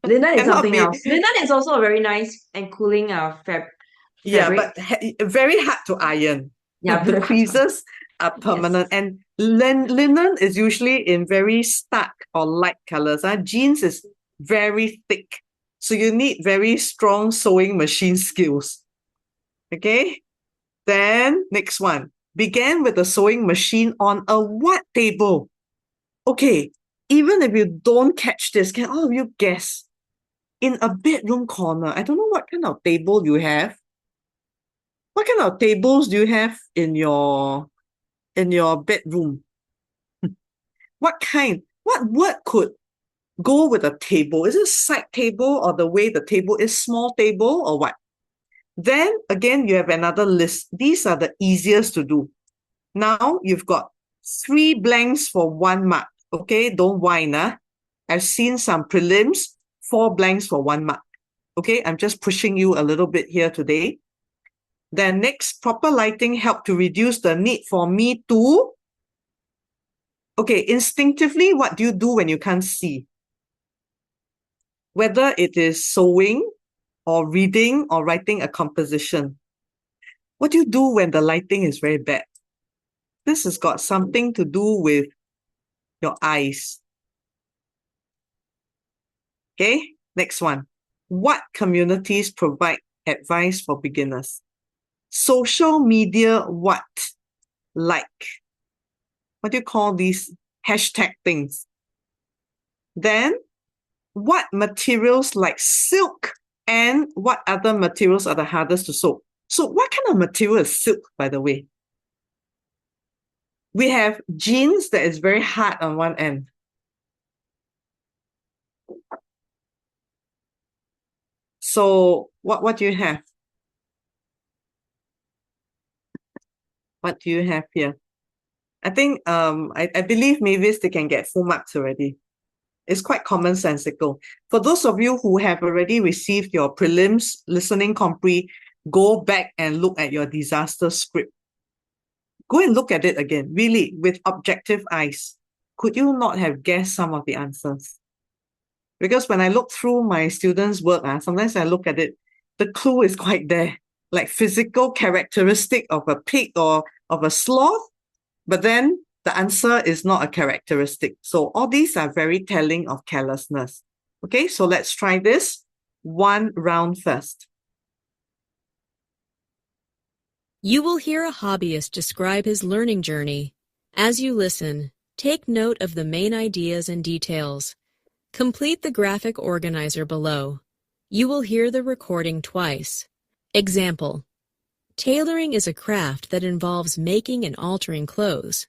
Linen is something else. Linen is also a very nice and cooling fabric. Yeah, but very hard to iron. Yeah, the creases are permanent. Yes. And linen is usually in very stark or light colors. Jeans is very thick. So you need very strong sewing machine skills. Okay? Then, next one. Began with a sewing machine on a what table? Okay, even if you don't catch this, can all of you guess? In a bedroom corner. I don't know what kind of table you have. What kind of tables do you have in your bedroom? What word could go with a table? Is it a side table or the way the table is small table or what? Then again, you have another list. These are the easiest to do. Now you've got 3 blanks for 1 mark. Okay, don't whine. I've seen some prelims, 4 blanks for 1 mark. Okay, I'm just pushing you a little bit here today. Then next, proper lighting help to reduce the need for me to... Okay, instinctively, what do you do when you can't see? Whether it is sewing or reading or writing a composition. What do you do when the lighting is very bad? This has got something to do with your eyes. Okay, next one. What communities provide advice for beginners? Social media what? Like. What do you call these hashtag things? Then, what materials like silk and what other materials are the hardest to sew? So what kind of material is silk, by the way? We have jeans that is very hard on one end. So what do you have? What do you have here? I think I believe Mavis, they can get full marks already. It's quite commonsensical. For those of you who have already received your prelims listening compre, go back and look at your disaster script. Go and look at it again, really, with objective eyes. Could you not have guessed some of the answers? Because when I look through my students' work, sometimes I look at it, the clue is quite there, like physical characteristic of a pig or of a sloth, but then the answer is not a characteristic. So all these are very telling of carelessness. Okay, so let's try this one round first. You will hear a hobbyist describe his learning journey. As you listen, take note of the main ideas and details. Complete the graphic organizer below. You will hear the recording twice. Example: tailoring is a craft that involves making and altering clothes.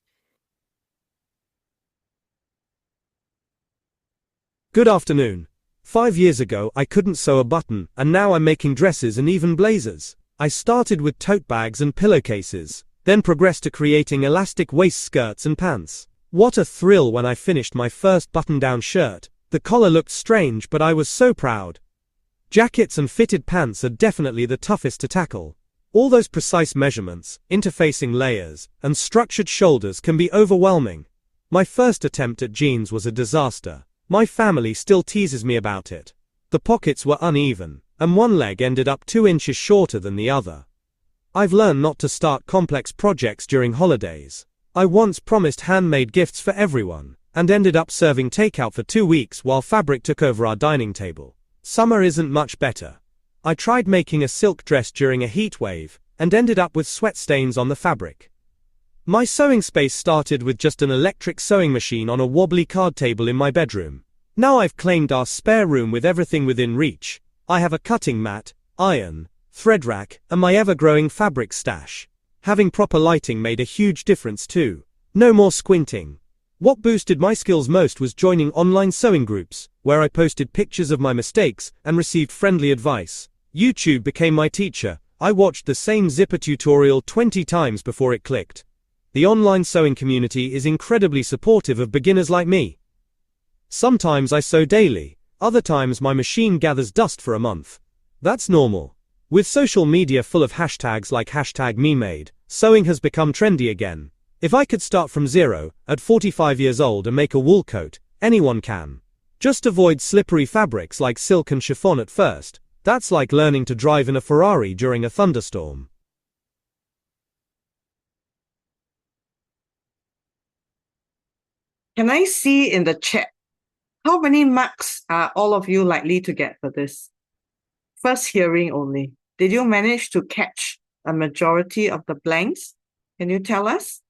Good afternoon. 5 years ago I couldn't sew a button, and now I'm making dresses and even blazers. I started with tote bags and pillowcases, then progressed to creating elastic waist skirts and pants. What a thrill when I finished my first button-down shirt. The collar looked strange, but I was so proud. Jackets and fitted pants are definitely the toughest to tackle. All those precise measurements, interfacing layers, and structured shoulders can be overwhelming. My first attempt at jeans was a disaster. My family still teases me about it. The pockets were uneven, and one leg ended up 2 inches shorter than the other. I've learned not to start complex projects during holidays. I once promised handmade gifts for everyone, and ended up serving takeout for 2 weeks while fabric took over our dining table. Summer isn't much better. I tried making a silk dress during a heat wave, and ended up with sweat stains on the fabric. My sewing space started with just an electric sewing machine on a wobbly card table in my bedroom. Now I've claimed our spare room with everything within reach. I have a cutting mat, iron, thread rack, and my ever-growing fabric stash. Having proper lighting made a huge difference too. No more squinting. What boosted my skills most was joining online sewing groups, where I posted pictures of my mistakes and received friendly advice. YouTube became my teacher. I watched the same zipper tutorial 20 times before it clicked. The online sewing community is incredibly supportive of beginners like me. Sometimes I sew daily, other times my machine gathers dust for a month. That's normal. With social media full of hashtags like #MeMade, sewing has become trendy again. If I could start from zero, at 45 years old, and make a wool coat, anyone can. Just avoid slippery fabrics like silk and chiffon at first. That's like learning to drive in a Ferrari during a thunderstorm. Can I see in the chat, how many marks are all of you likely to get for this? First hearing only. Did you manage to catch a majority of the blanks? Can you tell us?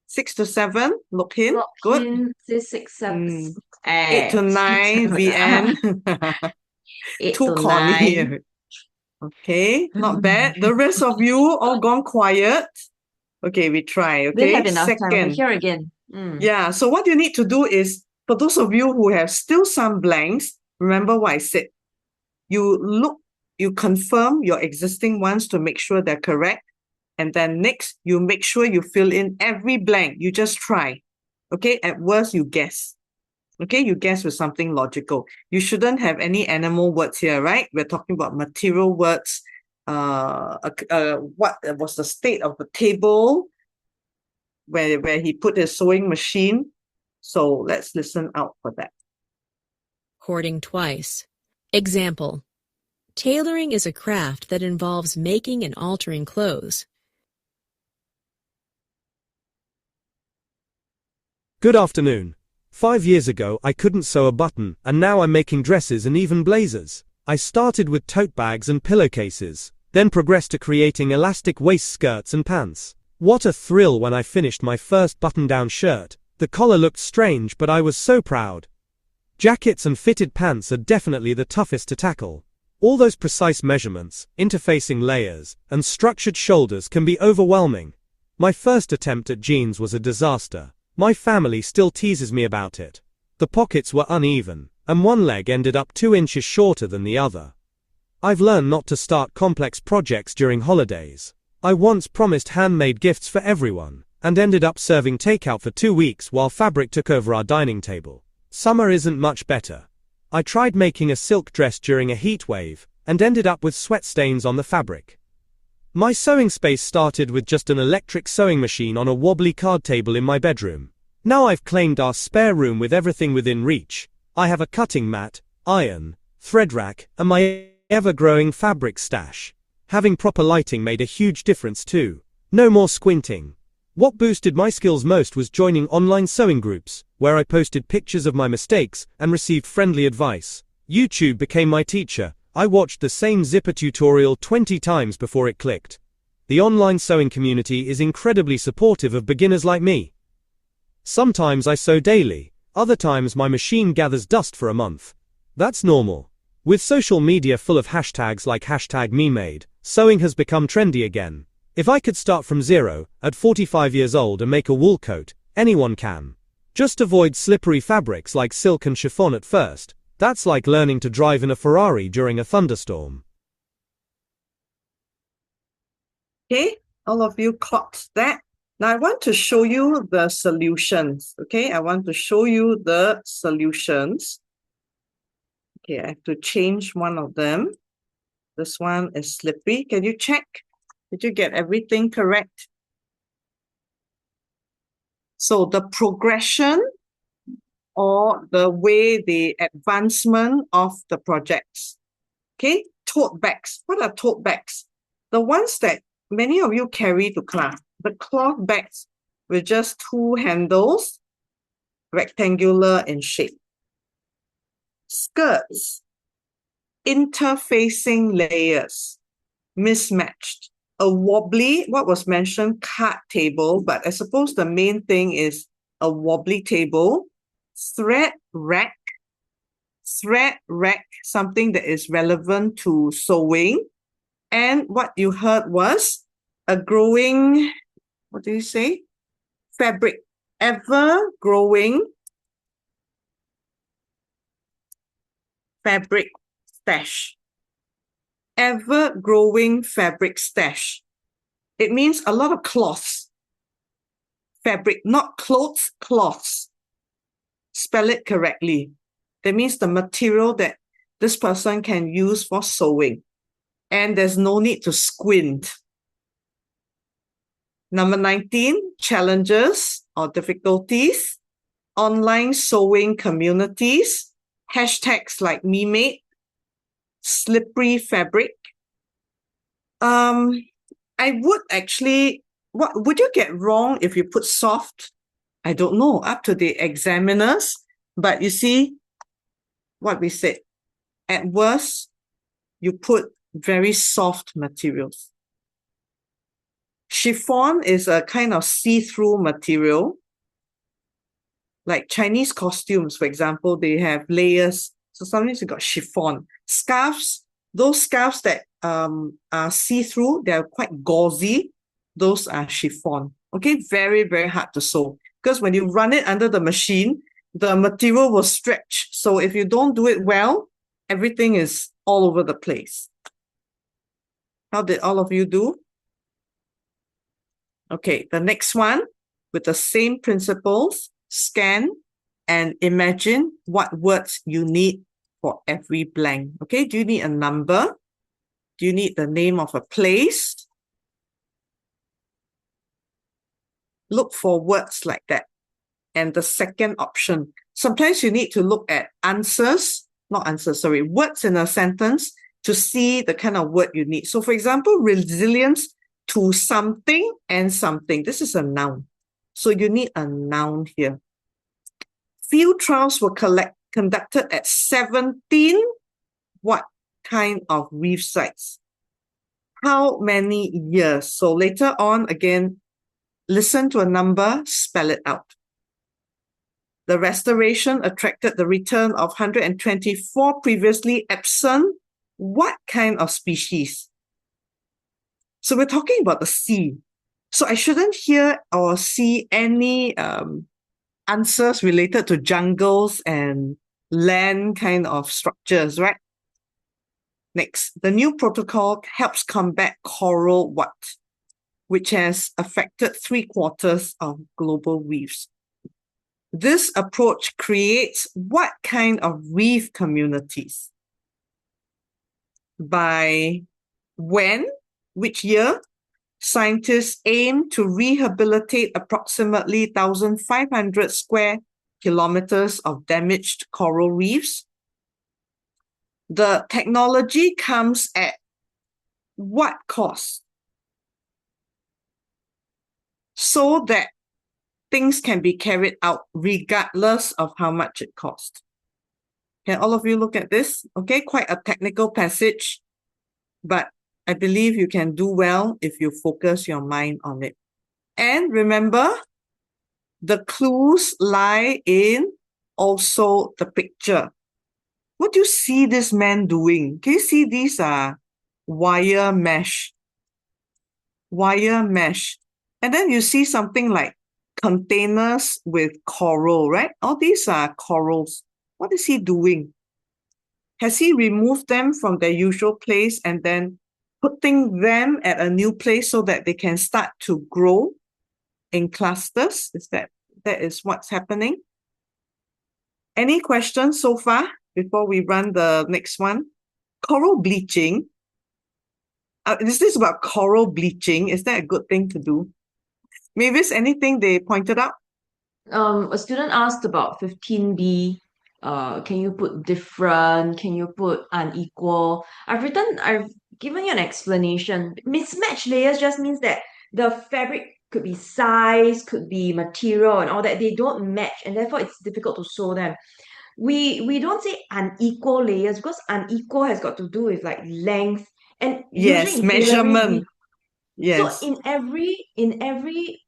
6 to 7, Look in. Good. 6, 7, 8 to 9, VN. 8 Too to corny. 9. Okay, not bad. The rest of you all gone quiet. Okay, we try. Okay, Didn't have enough time. second. Okay, here again. Yeah, so what you need to do is, for those of you who have still some blanks, remember what I said. You confirm your existing ones to make sure they're correct. And then next, you make sure you fill in every blank. You just try. Okay, at worst, you guess. Okay, you guess with something logical. You shouldn't have any animal words here, right? We're talking about material words. What was the state of the table where he put his sewing machine? So let's listen out for that. Recording twice. Example: tailoring is a craft that involves making and altering clothes. Good afternoon. 5 years ago I couldn't sew a button, and now I'm making dresses and even blazers. I started with tote bags and pillowcases, then progressed to creating elastic waist skirts and pants. What a thrill when I finished my first button-down shirt. The collar looked strange, but I was so proud. Jackets and fitted pants are definitely the toughest to tackle. All those precise measurements, interfacing layers, and structured shoulders can be overwhelming. My first attempt at jeans was a disaster. My family still teases me about it. The pockets were uneven, and one leg ended up 2 inches shorter than the other. I've learned not to start complex projects during holidays. I once promised handmade gifts for everyone, and ended up serving takeout for 2 weeks while fabric took over our dining table. Summer isn't much better. I tried making a silk dress during a heat wave, and ended up with sweat stains on the fabric. My sewing space started with just an electric sewing machine on a wobbly card table in my bedroom. Now I've claimed our spare room with everything within reach. I have a cutting mat, iron, thread rack, and my ever-growing fabric stash. Having proper lighting made a huge difference too. No more squinting. What boosted my skills most was joining online sewing groups, where I posted pictures of my mistakes and received friendly advice. YouTube became my teacher. I watched the same zipper tutorial 20 times before it clicked. The online sewing community is incredibly supportive of beginners like me. Sometimes I sew daily, other times my machine gathers dust for a month. That's normal. With social media full of hashtags like #MeMade, sewing has become trendy again. If I could start from zero, at 45 years old and make a wool coat, anyone can. Just avoid slippery fabrics like silk and chiffon at first. That's like learning to drive in a Ferrari during a thunderstorm. Okay, all of you caught that. Now I want to show you the solutions. Okay, I want to show you the solutions. Okay, I have to change one of them. This one is slippery. Can you check? Did you get everything correct? So the progression or the way the advancement of the projects. Okay, tote bags. What are tote bags? The ones that many of you carry to class. The cloth bags with just two handles, rectangular in shape. Skirts, interfacing layers, mismatched. A wobbly, what was mentioned, card table, but I suppose the main thing is a wobbly table. Thread rack, something that is relevant to sewing. And what you heard was a growing, what do you say? Fabric, ever-growing fabric stash. Ever-growing fabric stash. It means a lot of cloths. Fabric, not clothes, cloths. Spell it correctly. That means the material that this person can use for sewing. And there's no need to squint. Number 19, challenges or difficulties. Online sewing communities. Hashtags like MeMade. Slippery fabric. I would actually, what would you get wrong if you put soft? I don't know, up to the examiners. But you see what we said. At worst, you put very soft materials. Chiffon is a kind of see-through material. Like Chinese costumes, for example, they have layers. So sometimes you got chiffon. Scarves, those scarves that are see-through, they're quite gauzy. Those are chiffon. Okay, very, very hard to sew. Because when you run it under the machine, the material will stretch. So if you don't do it well, everything is all over the place. How did all of you do? Okay, the next one, with the same principles, scan and imagine what words you need for every blank. Okay, do you need a number? Do you need the name of a place? Look for words like that. And the second option, sometimes you need to look at words in a sentence to see the kind of word you need. So for example, resilience to something and something. This is a noun. So you need a noun here. Field trials were conducted at 17 what kind of reef sites? How many years? So later on, again, listen to a number, spell it out. The restoration attracted the return of 124 previously absent what kind of species? So we're talking about the sea. So I shouldn't hear or see any answers related to jungles and land kind of structures, right? Next, the new protocol helps combat coral what? Which has affected 3/4 of global reefs. This approach creates what kind of reef communities? By when? Which year? Scientists aim to rehabilitate approximately 1,500 square kilometers of damaged coral reefs. The technology comes at what cost? So that things can be carried out regardless of how much it costs. Can all of you look at this? Okay, quite a technical passage, but I believe you can do well if you focus your mind on it. And remember, the clues lie in also the picture. What do you see this man doing? Can you see these are wire mesh? Wire mesh. And then you see something like containers with coral, right? All these are corals. What is he doing? Has he removed them from their usual place and then putting them at a new place so that they can start to grow in clusters? That is what's happening? Any questions so far before we run the next one? Coral bleaching. Is this about coral bleaching? Is that a good thing to do? Mavis, anything they pointed out? A student asked about 15B. Can you put different? Can you put unequal? I've given you an explanation. Mismatched layers just means that the fabric could be size, could be material and all that. They don't match and therefore it's difficult to sew them. We don't say unequal layers because unequal has got to do with like length and Yes, usually in tailoring, measurement. Yes. so in every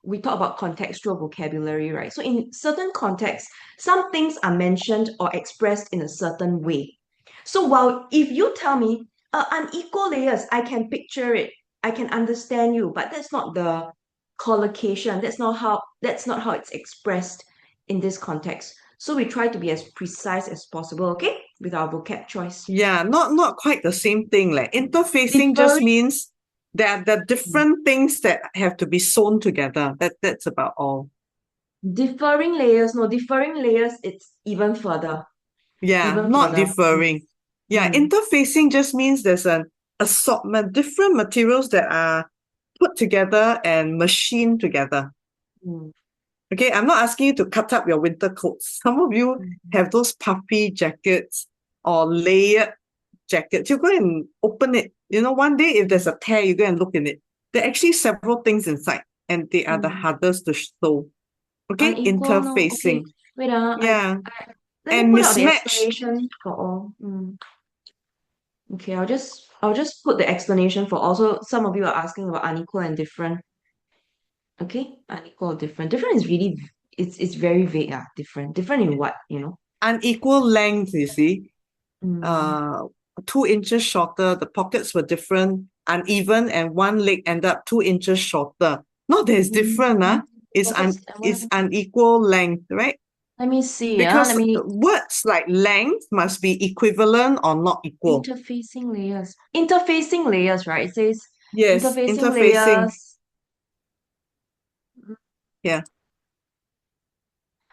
we talk about contextual vocabulary, right? So in certain contexts, some things are mentioned or expressed in a certain way. So while if you tell me unequal layers, I can picture it, I can understand you, but that's not the collocation. That's not how it's expressed in this context. So we try to be as precise as possible, okay, with our vocab choice. Yeah, not quite the same thing. Like interfacing just means there are the different things that have to be sewn together. That's about all. Differing layers, it's even further. Yeah, Even not further. differing. Yeah, interfacing just means there's an assortment, different materials that are put together and machined together. Okay, I'm not asking you to cut up your winter coats. Some of you have those puffy jackets or layered jackets. You go and open it. One day if there's a tear, you go and look in it. There are actually several things inside, and they are the hardest to sew. Okay, Unequal, no. Okay. interfacing. Wait, Yeah. let And me put out the mismatched. explanation for all. Okay, I'll just put the explanation for all. So some of you are asking about unequal and different. Okay, unequal, different. Different is really it's very vague. Different. Different in what, Unequal length, you see. 2 inches shorter, the pockets were different, uneven, and one leg ended up 2 inches shorter. No, there's different. It's unequal length, right? Let me see. Because words like length must be equivalent or not equal. Interfacing layers. Interfacing layers, right? It says yes, interfacing layers. Yeah.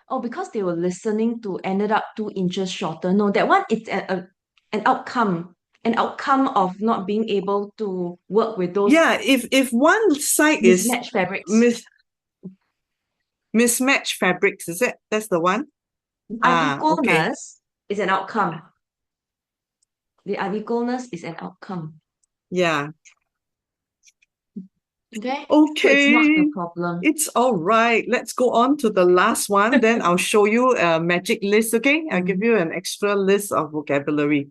Oh, because they were listening to ended up 2 inches shorter. No, that one it's an outcome. An outcome of not being able to work with those. Yeah, if one side is mismatched fabrics. Mismatched fabrics, is it? That's the one? Unequalness is an outcome. The unequalness is an outcome. Yeah. Okay. Okay. So it's not the problem. It's all right. Let's go on to the last one. Then I'll show you a magic list. Okay. I'll give you an extra list of vocabulary.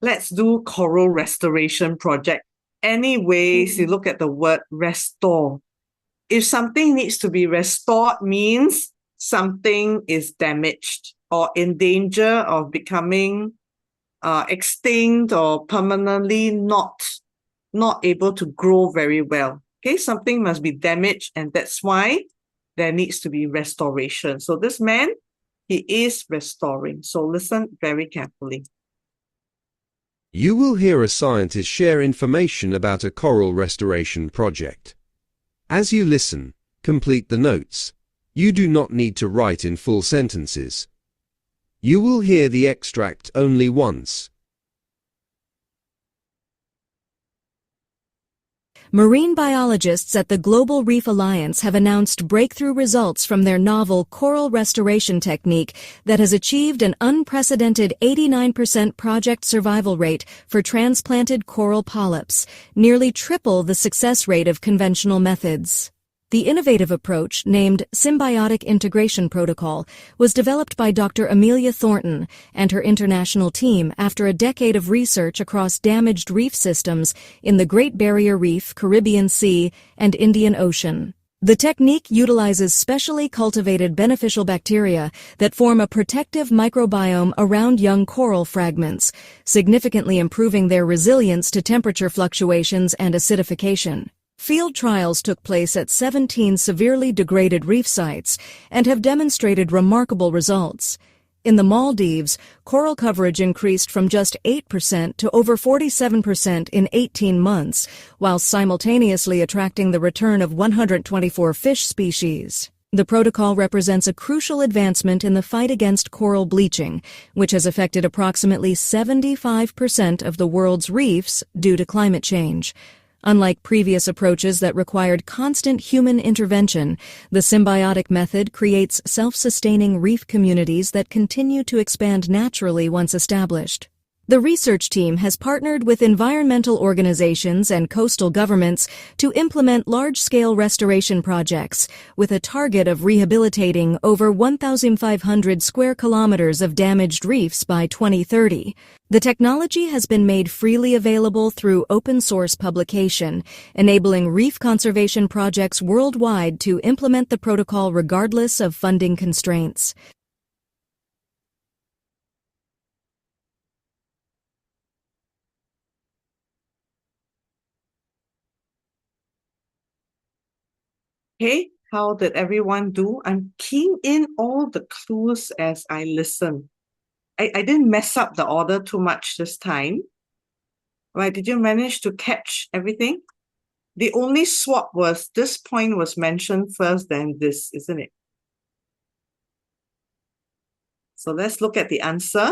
Let's do coral restoration project. Anyways, you look at the word restore. If something needs to be restored means something is damaged or in danger of becoming extinct or permanently not able to grow very well. Okay, something must be damaged, and that's why there needs to be restoration. So this man, he is restoring. So listen very carefully. You will hear a scientist share information about a coral restoration project. As you listen, complete the notes. You do not need to write in full sentences. You will hear the extract only once. Marine biologists at the Global Reef Alliance have announced breakthrough results from their novel coral restoration technique that has achieved an unprecedented 89% project survival rate for transplanted coral polyps, nearly triple the success rate of conventional methods. The innovative approach, named Symbiotic Integration Protocol, was developed by Dr. Amelia Thornton and her international team after a decade of research across damaged reef systems in the Great Barrier Reef, Caribbean Sea, and Indian Ocean. The technique utilizes specially cultivated beneficial bacteria that form a protective microbiome around young coral fragments, significantly improving their resilience to temperature fluctuations and acidification. Field trials took place at 17 severely degraded reef sites and have demonstrated remarkable results. In the Maldives, coral coverage increased from just 8% to over 47% in 18 months, while simultaneously attracting the return of 124 fish species. The protocol represents a crucial advancement in the fight against coral bleaching, which has affected approximately 75% of the world's reefs due to climate change. Unlike previous approaches that required constant human intervention, the symbiotic method creates self-sustaining reef communities that continue to expand naturally once established. The research team has partnered with environmental organizations and coastal governments to implement large-scale restoration projects, with a target of rehabilitating over 1,500 square kilometers of damaged reefs by 2030. The technology has been made freely available through open-source publication, enabling reef conservation projects worldwide to implement the protocol regardless of funding constraints. Hey, how did everyone do? I'm keying in all the clues as I listen. I didn't mess up the order too much this time. Right, did you manage to catch everything? The only swap was this point was mentioned first, then this, isn't it? So let's look at the answer,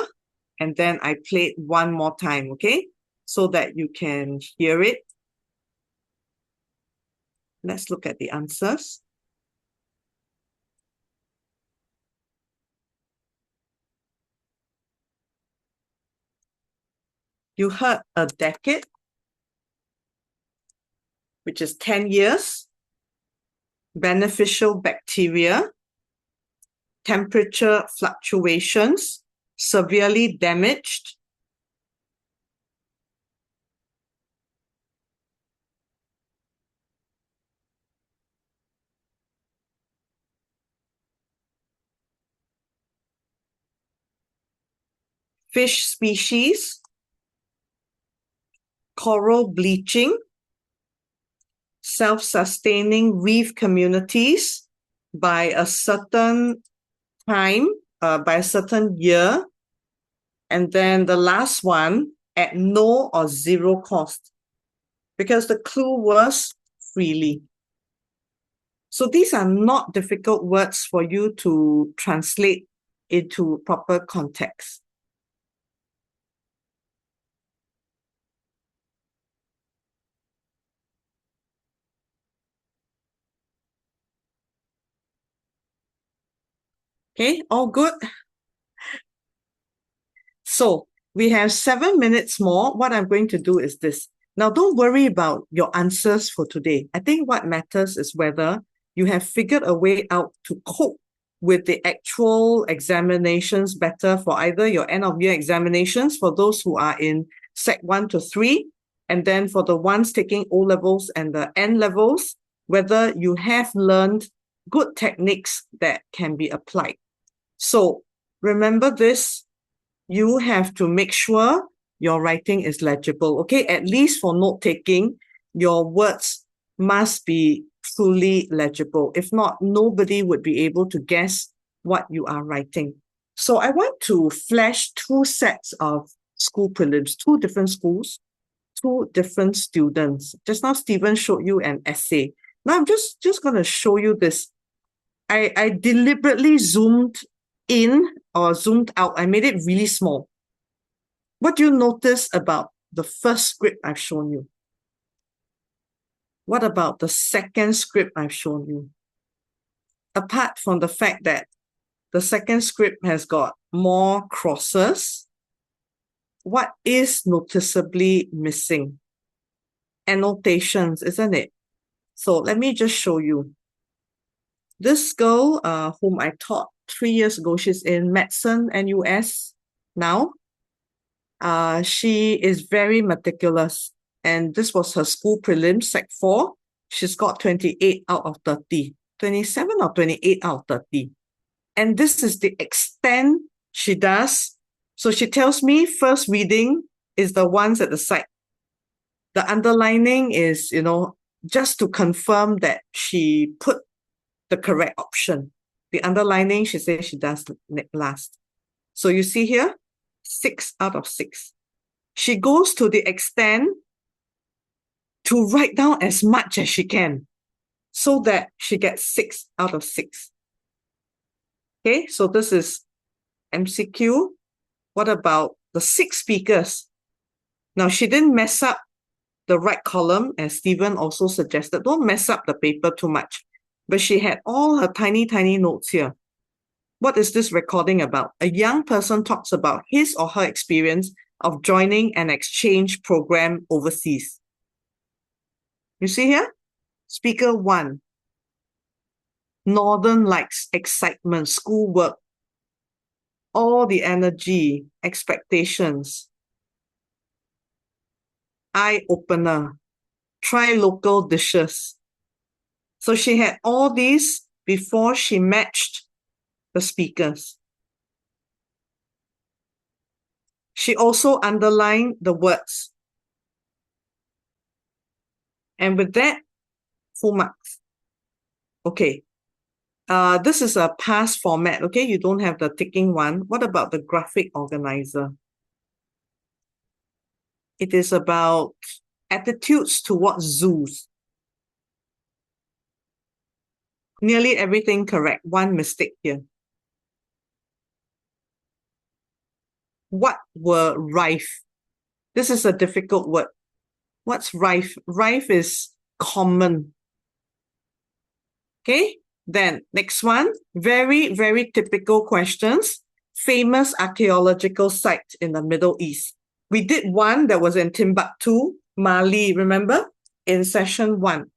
and then I play it one more time, okay? So that you can hear it. Let's look at the answers. You heard a decade, which is 10 years, beneficial bacteria, temperature fluctuations, severely damaged, fish species, coral bleaching, self-sustaining reef communities by a certain time, by a certain year, and then the last one at no or zero cost, because the clue was freely. So these are not difficult words for you to translate into proper context. Okay, all good? So we have 7 minutes more. What I'm going to do is this. Now, don't worry about your answers for today. I think what matters is whether you have figured a way out to cope with the actual examinations better for either your end-of-year examinations for those who are in Sec 1 to 3, and then for the ones taking O-levels and the N-levels, whether you have learned good techniques that can be applied. So remember this, you have to make sure your writing is legible, okay? At least for note-taking, your words must be truly legible. If not, nobody would be able to guess what you are writing. So I want to flash two sets of school prelims, two different schools, two different students. Just now, Stephen showed you an essay. Now I'm just going to show you this. I deliberately zoomed in or zoomed out. I made it really small. What do you notice about the first script I've shown you? What about the second script I've shown you? Apart from the fact that the second script has got more crosses, what is noticeably missing? Annotations, isn't it? So let me just show you. This girl, whom I taught 3 years ago, she's in medicine, NUS now. She is very meticulous. And this was her school prelims, Sec 4. She's got 28 out of 30. 27 or 28 out of 30. And this is the extent she does. So she tells me first reading is the ones at the side. The underlining is, just to confirm that she put the correct option. The underlining, she says she does last. So you see here, 6 out of 6. She goes to the extent to write down as much as she can so that she gets 6 out of 6. Okay, so this is MCQ. What about the 6 speakers? Now, she didn't mess up the right column, as Stephen also suggested. Don't mess up the paper too much. But she had all her tiny, tiny notes here. What is this recording about? A young person talks about his or her experience of joining an exchange program overseas. You see here? Speaker 1. Northern Lights, excitement, schoolwork, all the energy, expectations. Eye-opener, try local dishes. So she had all these before she matched the speakers. She also underlined the words. And with that, full marks. Okay. This is a past format, okay? You don't have the ticking one. What about the graphic organizer? It is about attitudes towards zoos. Nearly everything correct. One mistake here. What were rife? This is a difficult word. What's rife? Rife is common. Okay, then next one. Very, very typical questions. Famous archaeological site in the Middle East. We did one that was in Timbuktu, Mali, remember? In session 1.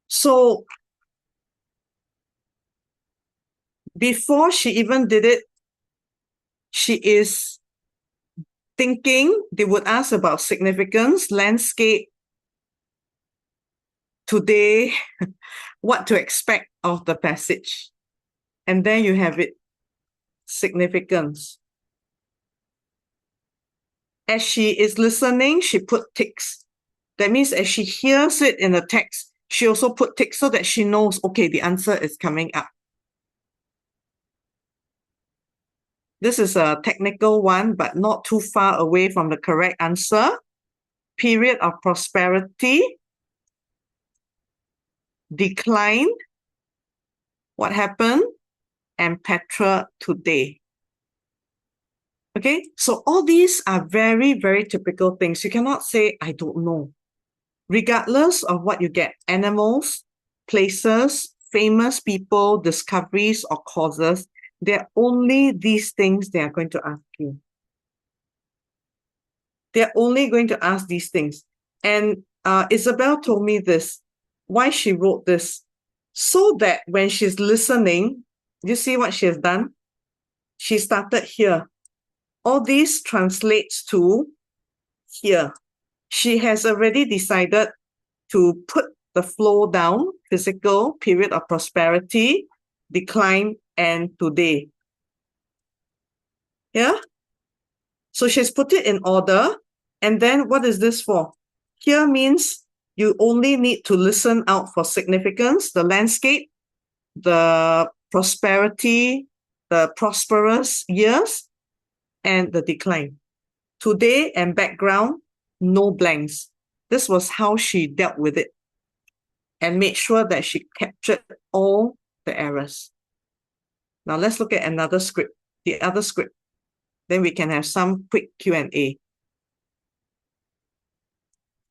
So, before she even did it, she is thinking. They would ask about significance, landscape, today, what to expect of the passage. And then you have it, significance. As she is listening, she put ticks. That means as she hears it in the text, she also put ticks so that she knows, okay, the answer is coming up. This is a technical one, but not too far away from the correct answer. Period of prosperity. Decline. What happened? And Petra today. Okay, so all these are very, very typical things. You cannot say, I don't know. Regardless of what you get, animals, places, famous people, discoveries, or causes, they're only these things they are going to ask you. They're only going to ask these things. And Isabel told me this, why she wrote this, so that when she's listening, you see what she has done? She started here. All this translates to here. She has already decided to put the flow down, physical, period of prosperity, decline, and today. Yeah? So she's put it in order. And then what is this for? Here means you only need to listen out for significance, the landscape, the prosperity, the prosperous years, and the decline. Today and background, no blanks. This was how she dealt with it and made sure that she captured all the errors. Now let's look at another script, the other script. Then we can have some quick Q&A.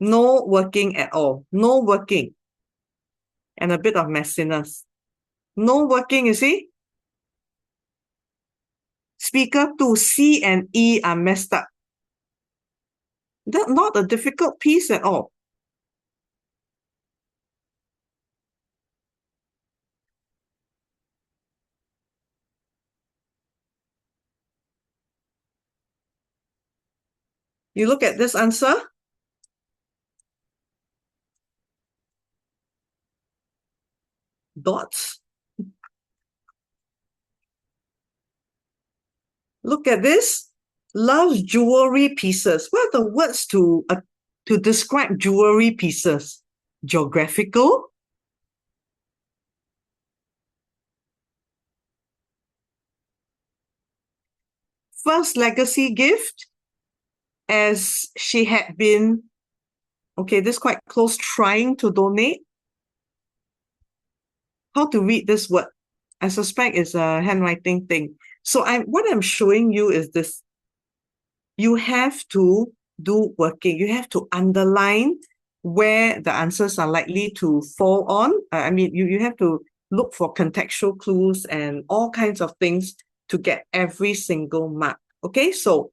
No working at all. No working. And a bit of messiness. No working, you see? Speaker 2, C and E are messed up. That's not a difficult piece at all. You look at this answer. Dots. Look at this. Loves jewelry pieces. What are the words to describe jewelry pieces? Geographical. First legacy gift, as she had been, okay, this is quite close, trying to donate. How to read this word? I suspect it's a handwriting thing. So what I'm showing you is this. You have to do working. You have to underline where the answers are likely to fall on. I mean, you have to look for contextual clues and all kinds of things to get every single mark. Okay, so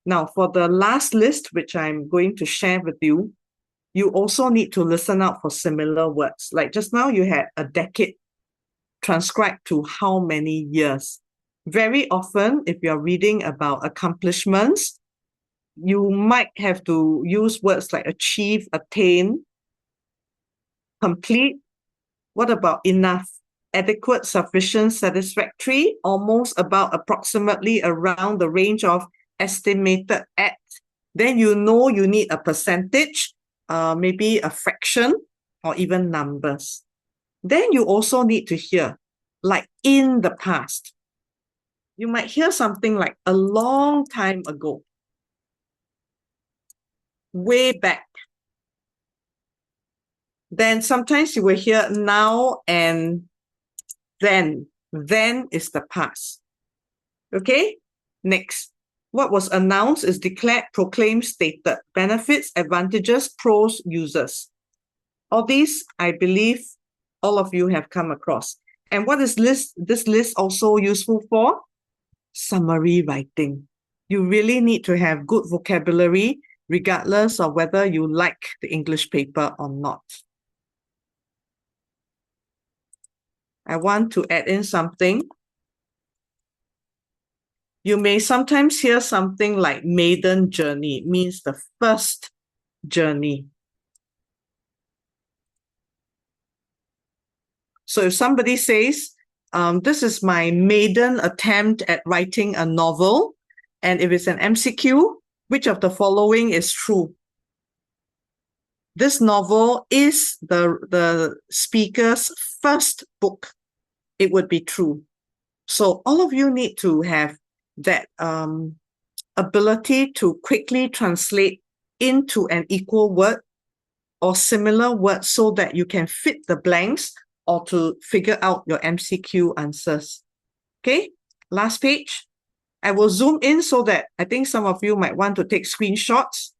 now for the last list, which I'm going to share with you, you also need to listen out for similar words. Like just now, you had a decade transcribed to how many years. Very often, if you're reading about accomplishments, you might have to use words like achieve, attain, complete. What about enough? Adequate, sufficient, satisfactory, almost, about, approximately, around, the range of, estimated, at. Then you know you need a percentage, maybe a fraction, or even numbers. Then you also need to hear, like in the past. You might hear something like a long time ago. Way back. Then sometimes you will hear now and then. Then is the past. Okay? Next. What was announced is declared, proclaimed, stated. Benefits, advantages, pros, users. All these, I believe, all of you have come across. And what is this list also useful for? Summary writing. You really need to have good vocabulary, regardless of whether you like the English paper or not. I want to add in something. You may sometimes hear something like maiden journey. It means the first journey. So if somebody says, this is my maiden attempt at writing a novel, and if it's an MCQ, which of the following is true? This novel is the speaker's first book. It would be true. So all of you need to have that ability to quickly translate into an equal word or similar word so that you can fit the blanks or to figure out your MCQ answers. Okay, last page. I will zoom in so that I think some of you might want to take screenshots.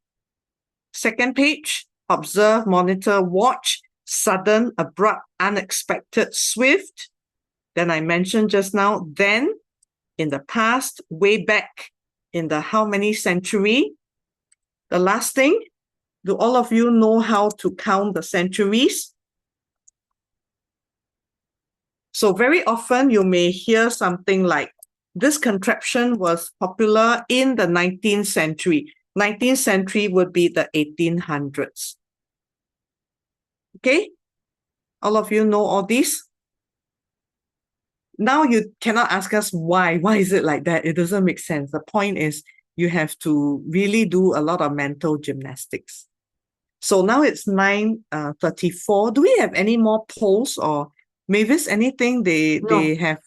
Second page, observe, monitor, watch, sudden, abrupt, unexpected, swift. Then I mentioned just now, then, in the past, way back, in the how many century. The last thing, do all of you know how to count the centuries? So very often you may hear something like, this contraption was popular in the 19th century. 19th century would be the 1800s. Okay? All of you know all these? Now you cannot ask us why. Why is it like that? It doesn't make sense. The point is you have to really do a lot of mental gymnastics. So now it's 9:34. Do we have any more polls or Mavis, anything they have?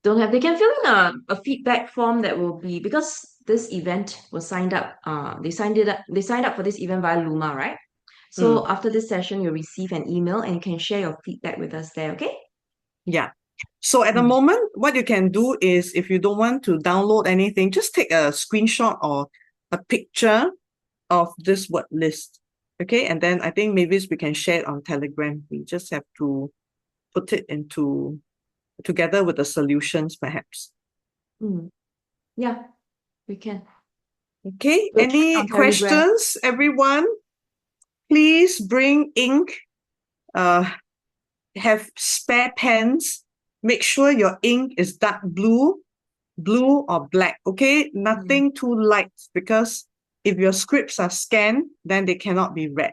Don't have. They can fill in a feedback form that will be, because this event was signed up, they signed up for this event via Luma, right? So after this session, you'll receive an email and you can share your feedback with us there, okay? Yeah. So at the moment, what you can do is, if you don't want to download anything, just take a screenshot or a picture of this word list. Okay, and then I think maybe we can share it on Telegram. We just have to put it into together with the solutions, perhaps. Yeah, we can. Okay, We'll share it any on Telegram. questions, everyone? Please bring ink. Have spare pens. Make sure your ink is dark blue or black. Okay, nothing too light, because if your scripts are scanned, then they cannot be read.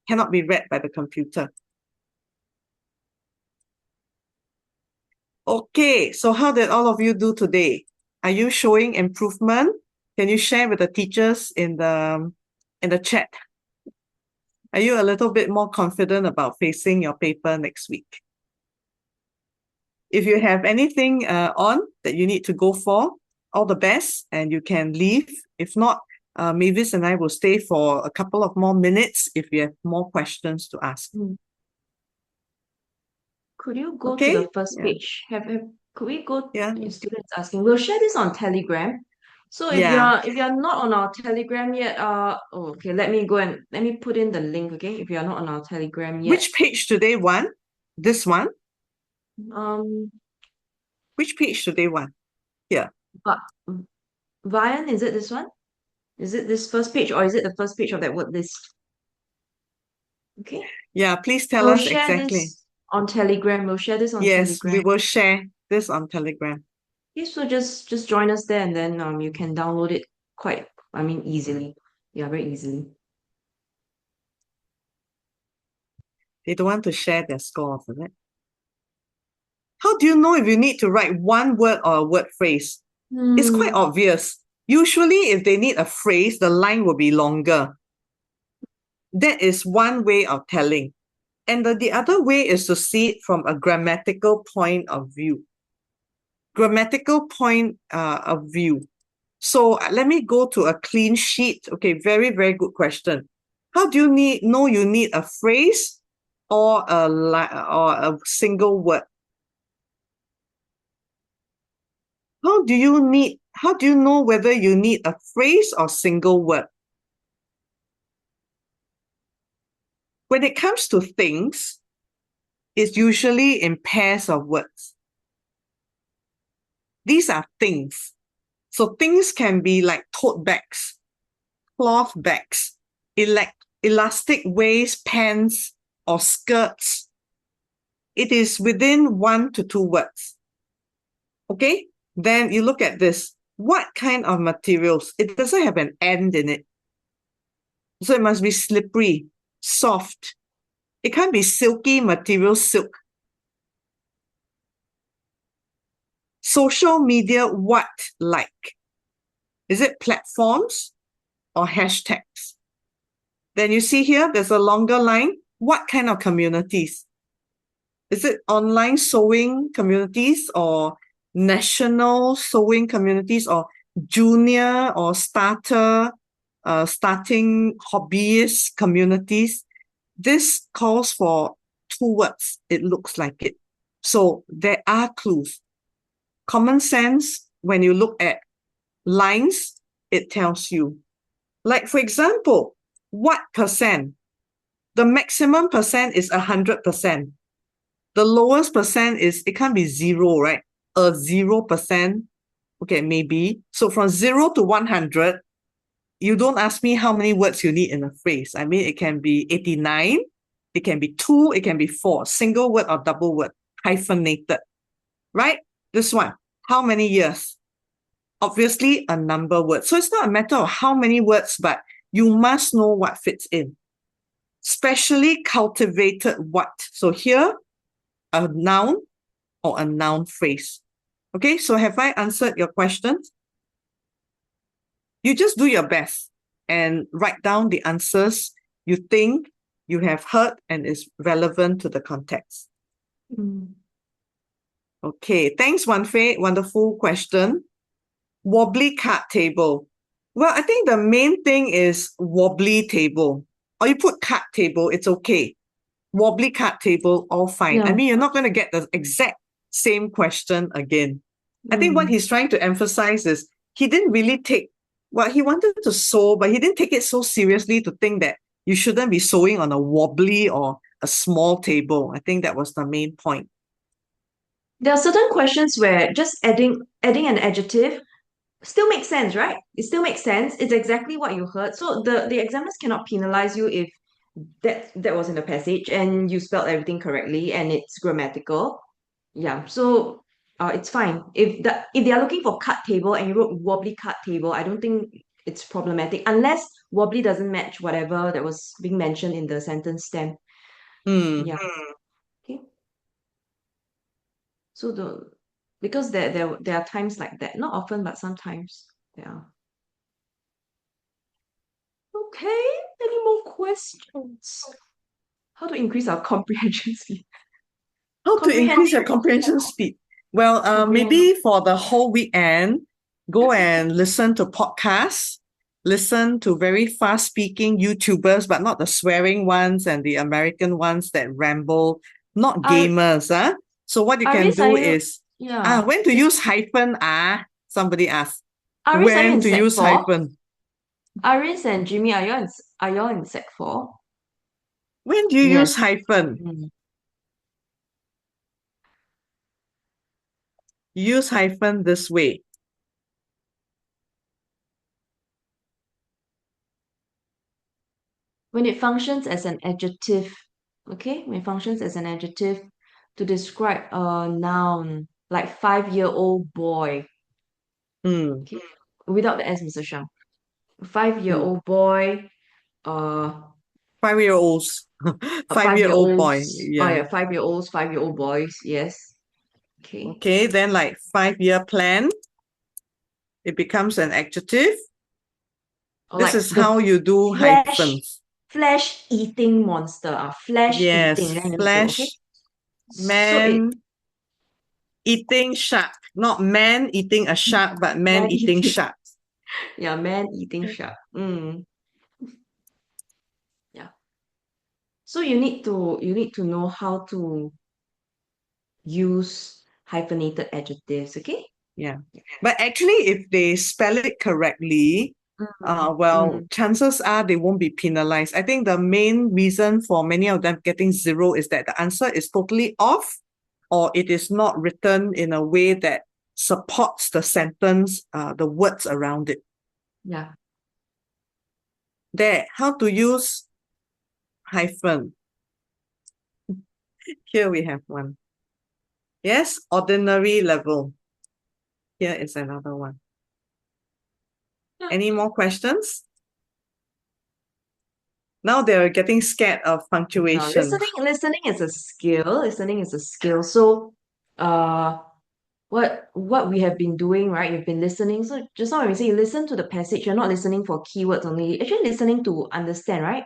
Cannot be read by the computer. Okay, so how did all of you do today? Are you showing improvement? Can you share with the teachers in the chat? Are you a little bit more confident about facing your paper next week? If you have anything on that you need to go for, all the best, and you can leave. If not, Mavis and I will stay for a couple of more minutes if you have more questions to ask. Could you go to Okay? the first page? Could we go? Yeah. Students asking. We'll share this on Telegram. So if you're not on our Telegram yet, okay, let me put in the link. Okay, if you're not on our Telegram yet. Which page do they want? This one? Which page do they want? Here. But Vian, is it this one? Is it this first page, or is it the first page of that word list? Okay. Yeah, please tell We'll us share exactly. this on Telegram. We'll share this on Yes, Telegram. we will share this on Telegram. Okay, so just join us there, and then you can download it easily. Yeah, very easily. They don't want to share their scores, is it? How do you know if you need to write one word or a word phrase? It's quite obvious. Usually, if they need a phrase, the line will be longer. That is one way of telling. And the other way is to see it from a grammatical point of view. Grammatical point of view. So let me go to a clean sheet. Okay, very, very good question. How do you know you need a phrase or a single word? How do you know whether you need a phrase or single word? When it comes to things, it's usually in pairs of words. These are things. So things can be like tote bags, cloth bags, elastic waist pants, or skirts. It is within 1 to 2 words. Okay? Then you look at this. What kind of materials? It doesn't have an end in it. So it must be slippery, soft. It can't be silky material, silk. Social media, what like? Is it platforms or hashtags? Then you see here, there's a longer line. What kind of communities? Is it online sewing communities or national sewing communities or junior or starting hobbyist communities? This calls for 2 words. It looks like it. So there are clues. Common sense, when you look at lines, it tells you. Like, for example, what percent? The maximum percent is 100%. The lowest percent is, it can't be 0, right? A 0%, okay, maybe. So from 0 to 100, you don't ask me how many words you need in a phrase. I mean, it can be 89, it can be 2, it can be 4, single word or double word, hyphenated, right? This one, how many years? Obviously, a number word. So it's not a matter of how many words, but you must know what fits in. Specially cultivated what? So here, a noun or a noun phrase. Okay, so have I answered your questions? You just do your best and write down the answers you think you have heard and is relevant to the context. Okay, thanks, Wan Fei. Wonderful question. Wobbly card table. Well, I think the main thing is wobbly table. Or you put card table, it's okay. Wobbly card table, all fine. Yeah. I mean, you're not going to get the exact same question again. I think what he's trying to emphasize is he didn't really take Well, he wanted to sew, but he didn't take it so seriously to think that you shouldn't be sewing on a wobbly or a small table. I think that was the main point. There are certain questions where just adding an adjective still makes sense, right? It still makes sense. It's exactly what you heard. So the examiners cannot penalize you if that was in the passage and you spelled everything correctly and it's grammatical. Yeah, so it's fine. If they are looking for cut table and you wrote wobbly cut table, I don't think it's problematic unless wobbly doesn't match whatever that was being mentioned in the sentence stem. Yeah. Okay. So because there are times like that. Not often, but sometimes there are. Okay, any more questions? How to increase our comprehension speed? How to increase your comprehension speed? Well, maybe for the whole weekend, go and listen to podcasts, listen to very fast-speaking YouTubers, but not the swearing ones and the American ones that ramble, not gamers. So what you can Aris, do is, when to use hyphen, somebody asked. Aris, are you When in to sec use 4? hyphen. Aris and Jimmy, are you all in sec 4? When do you use Yes. hyphen? Use hyphen this way. When it functions as an adjective, okay? When it functions as an adjective to describe a noun, like 5-year-old boy. Okay? Without the S, Mr. Shum. 5-year-old boy, 5-year-olds. 5-year-old boy. Oh yeah, 5-year-olds, 5-year-old boys, yes. Okay. Okay, then like 5-year plan. It becomes an adjective. Or This like is how you do hyphens. Flesh eating monster. Flesh eating. Yes, Then you need to, flesh. okay? Man eating shark. Not man eating a shark, but man eating shark. Yeah, man eating shark. Yeah. So you need to know how to use hyphenated adjectives, okay? Yeah. But actually, if they spell it correctly, chances are they won't be penalized. I think the main reason for many of them getting 0 is that the answer is totally off, or it is not written in a way that supports the sentence, the words around it. Yeah. There, how to use hyphen. Here we have one. Yes, ordinary level. Here is another one. Any more questions? Now they're getting scared of punctuation. Listening is a skill. Listening is a skill. So, what we have been doing, right? You've been listening. So just now when we say you listen to the passage, you're not listening for keywords only. You're actually listening to understand, right?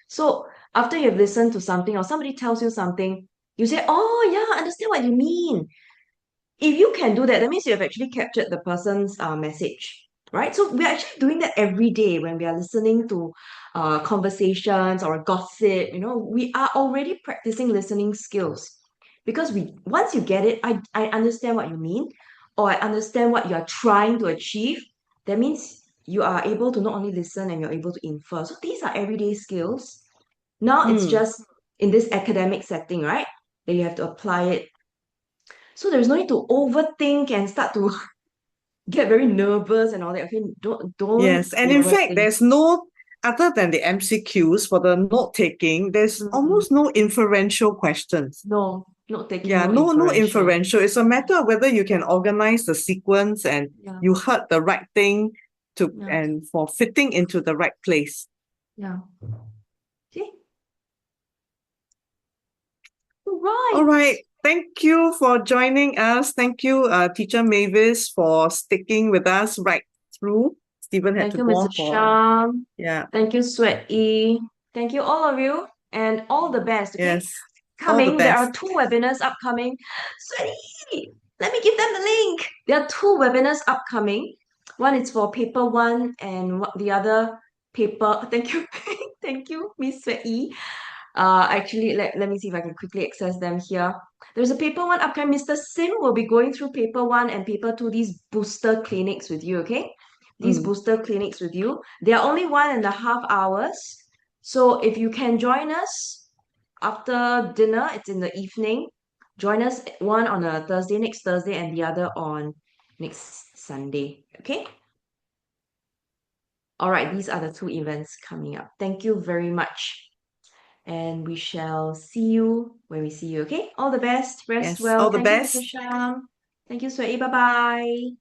So after you've listened to something or somebody tells you something, you say, "Oh yeah, I understand what you mean." If you can do that, that means you have actually captured the person's message, right? So we're actually doing that every day when we are listening to conversations or gossip. We are already practicing listening skills because once you get it, I understand what you mean, or I understand what you're trying to achieve. That means you are able to not only listen and you're able to infer. So these are everyday skills. Now it's just in this academic setting, right? That you have to apply it. So there's no need to overthink and start to get very nervous and all that. Okay, don't. Yes, and in fact, there's no, other than the MCQs for the note taking, there's almost no inferential questions. No, note taking. Yeah, no inferential. It's a matter of whether you can organize the sequence and you heard the right thing and for fitting into the right place. Yeah. Okay. Right. All right. Thank you for joining us. Thank you, Teacher Mavis, for sticking with us right through. Stephen had Thank to you, go Mr. on for... Shum. Yeah. Thank you, Sweat E. Thank you, all of you, and all the best. Okay? Yes. Coming, there are 2 webinars upcoming. Sweat E, let me give them the link. There are 2 webinars upcoming. One is for paper 1 and the other paper. Thank you. Thank you, Miss Sweat E. Actually, let me see if I can quickly access them here. There's a paper 1 upcoming. Mr. Sim will be going through paper 1 and paper 2, these booster clinics with you, okay? these booster clinics with you. They are only 1.5 hours. So if you can join us after dinner, it's in the evening. Join us, one on a Thursday, next Thursday, and the other on next Sunday. Okay? All right, these are the 2 events coming up. Thank you very much. And we shall see you when we see you, okay? All the best. Rest Yes, well. all the Thank you, best. Mr. Sham. Thank you, Swai. Bye-bye.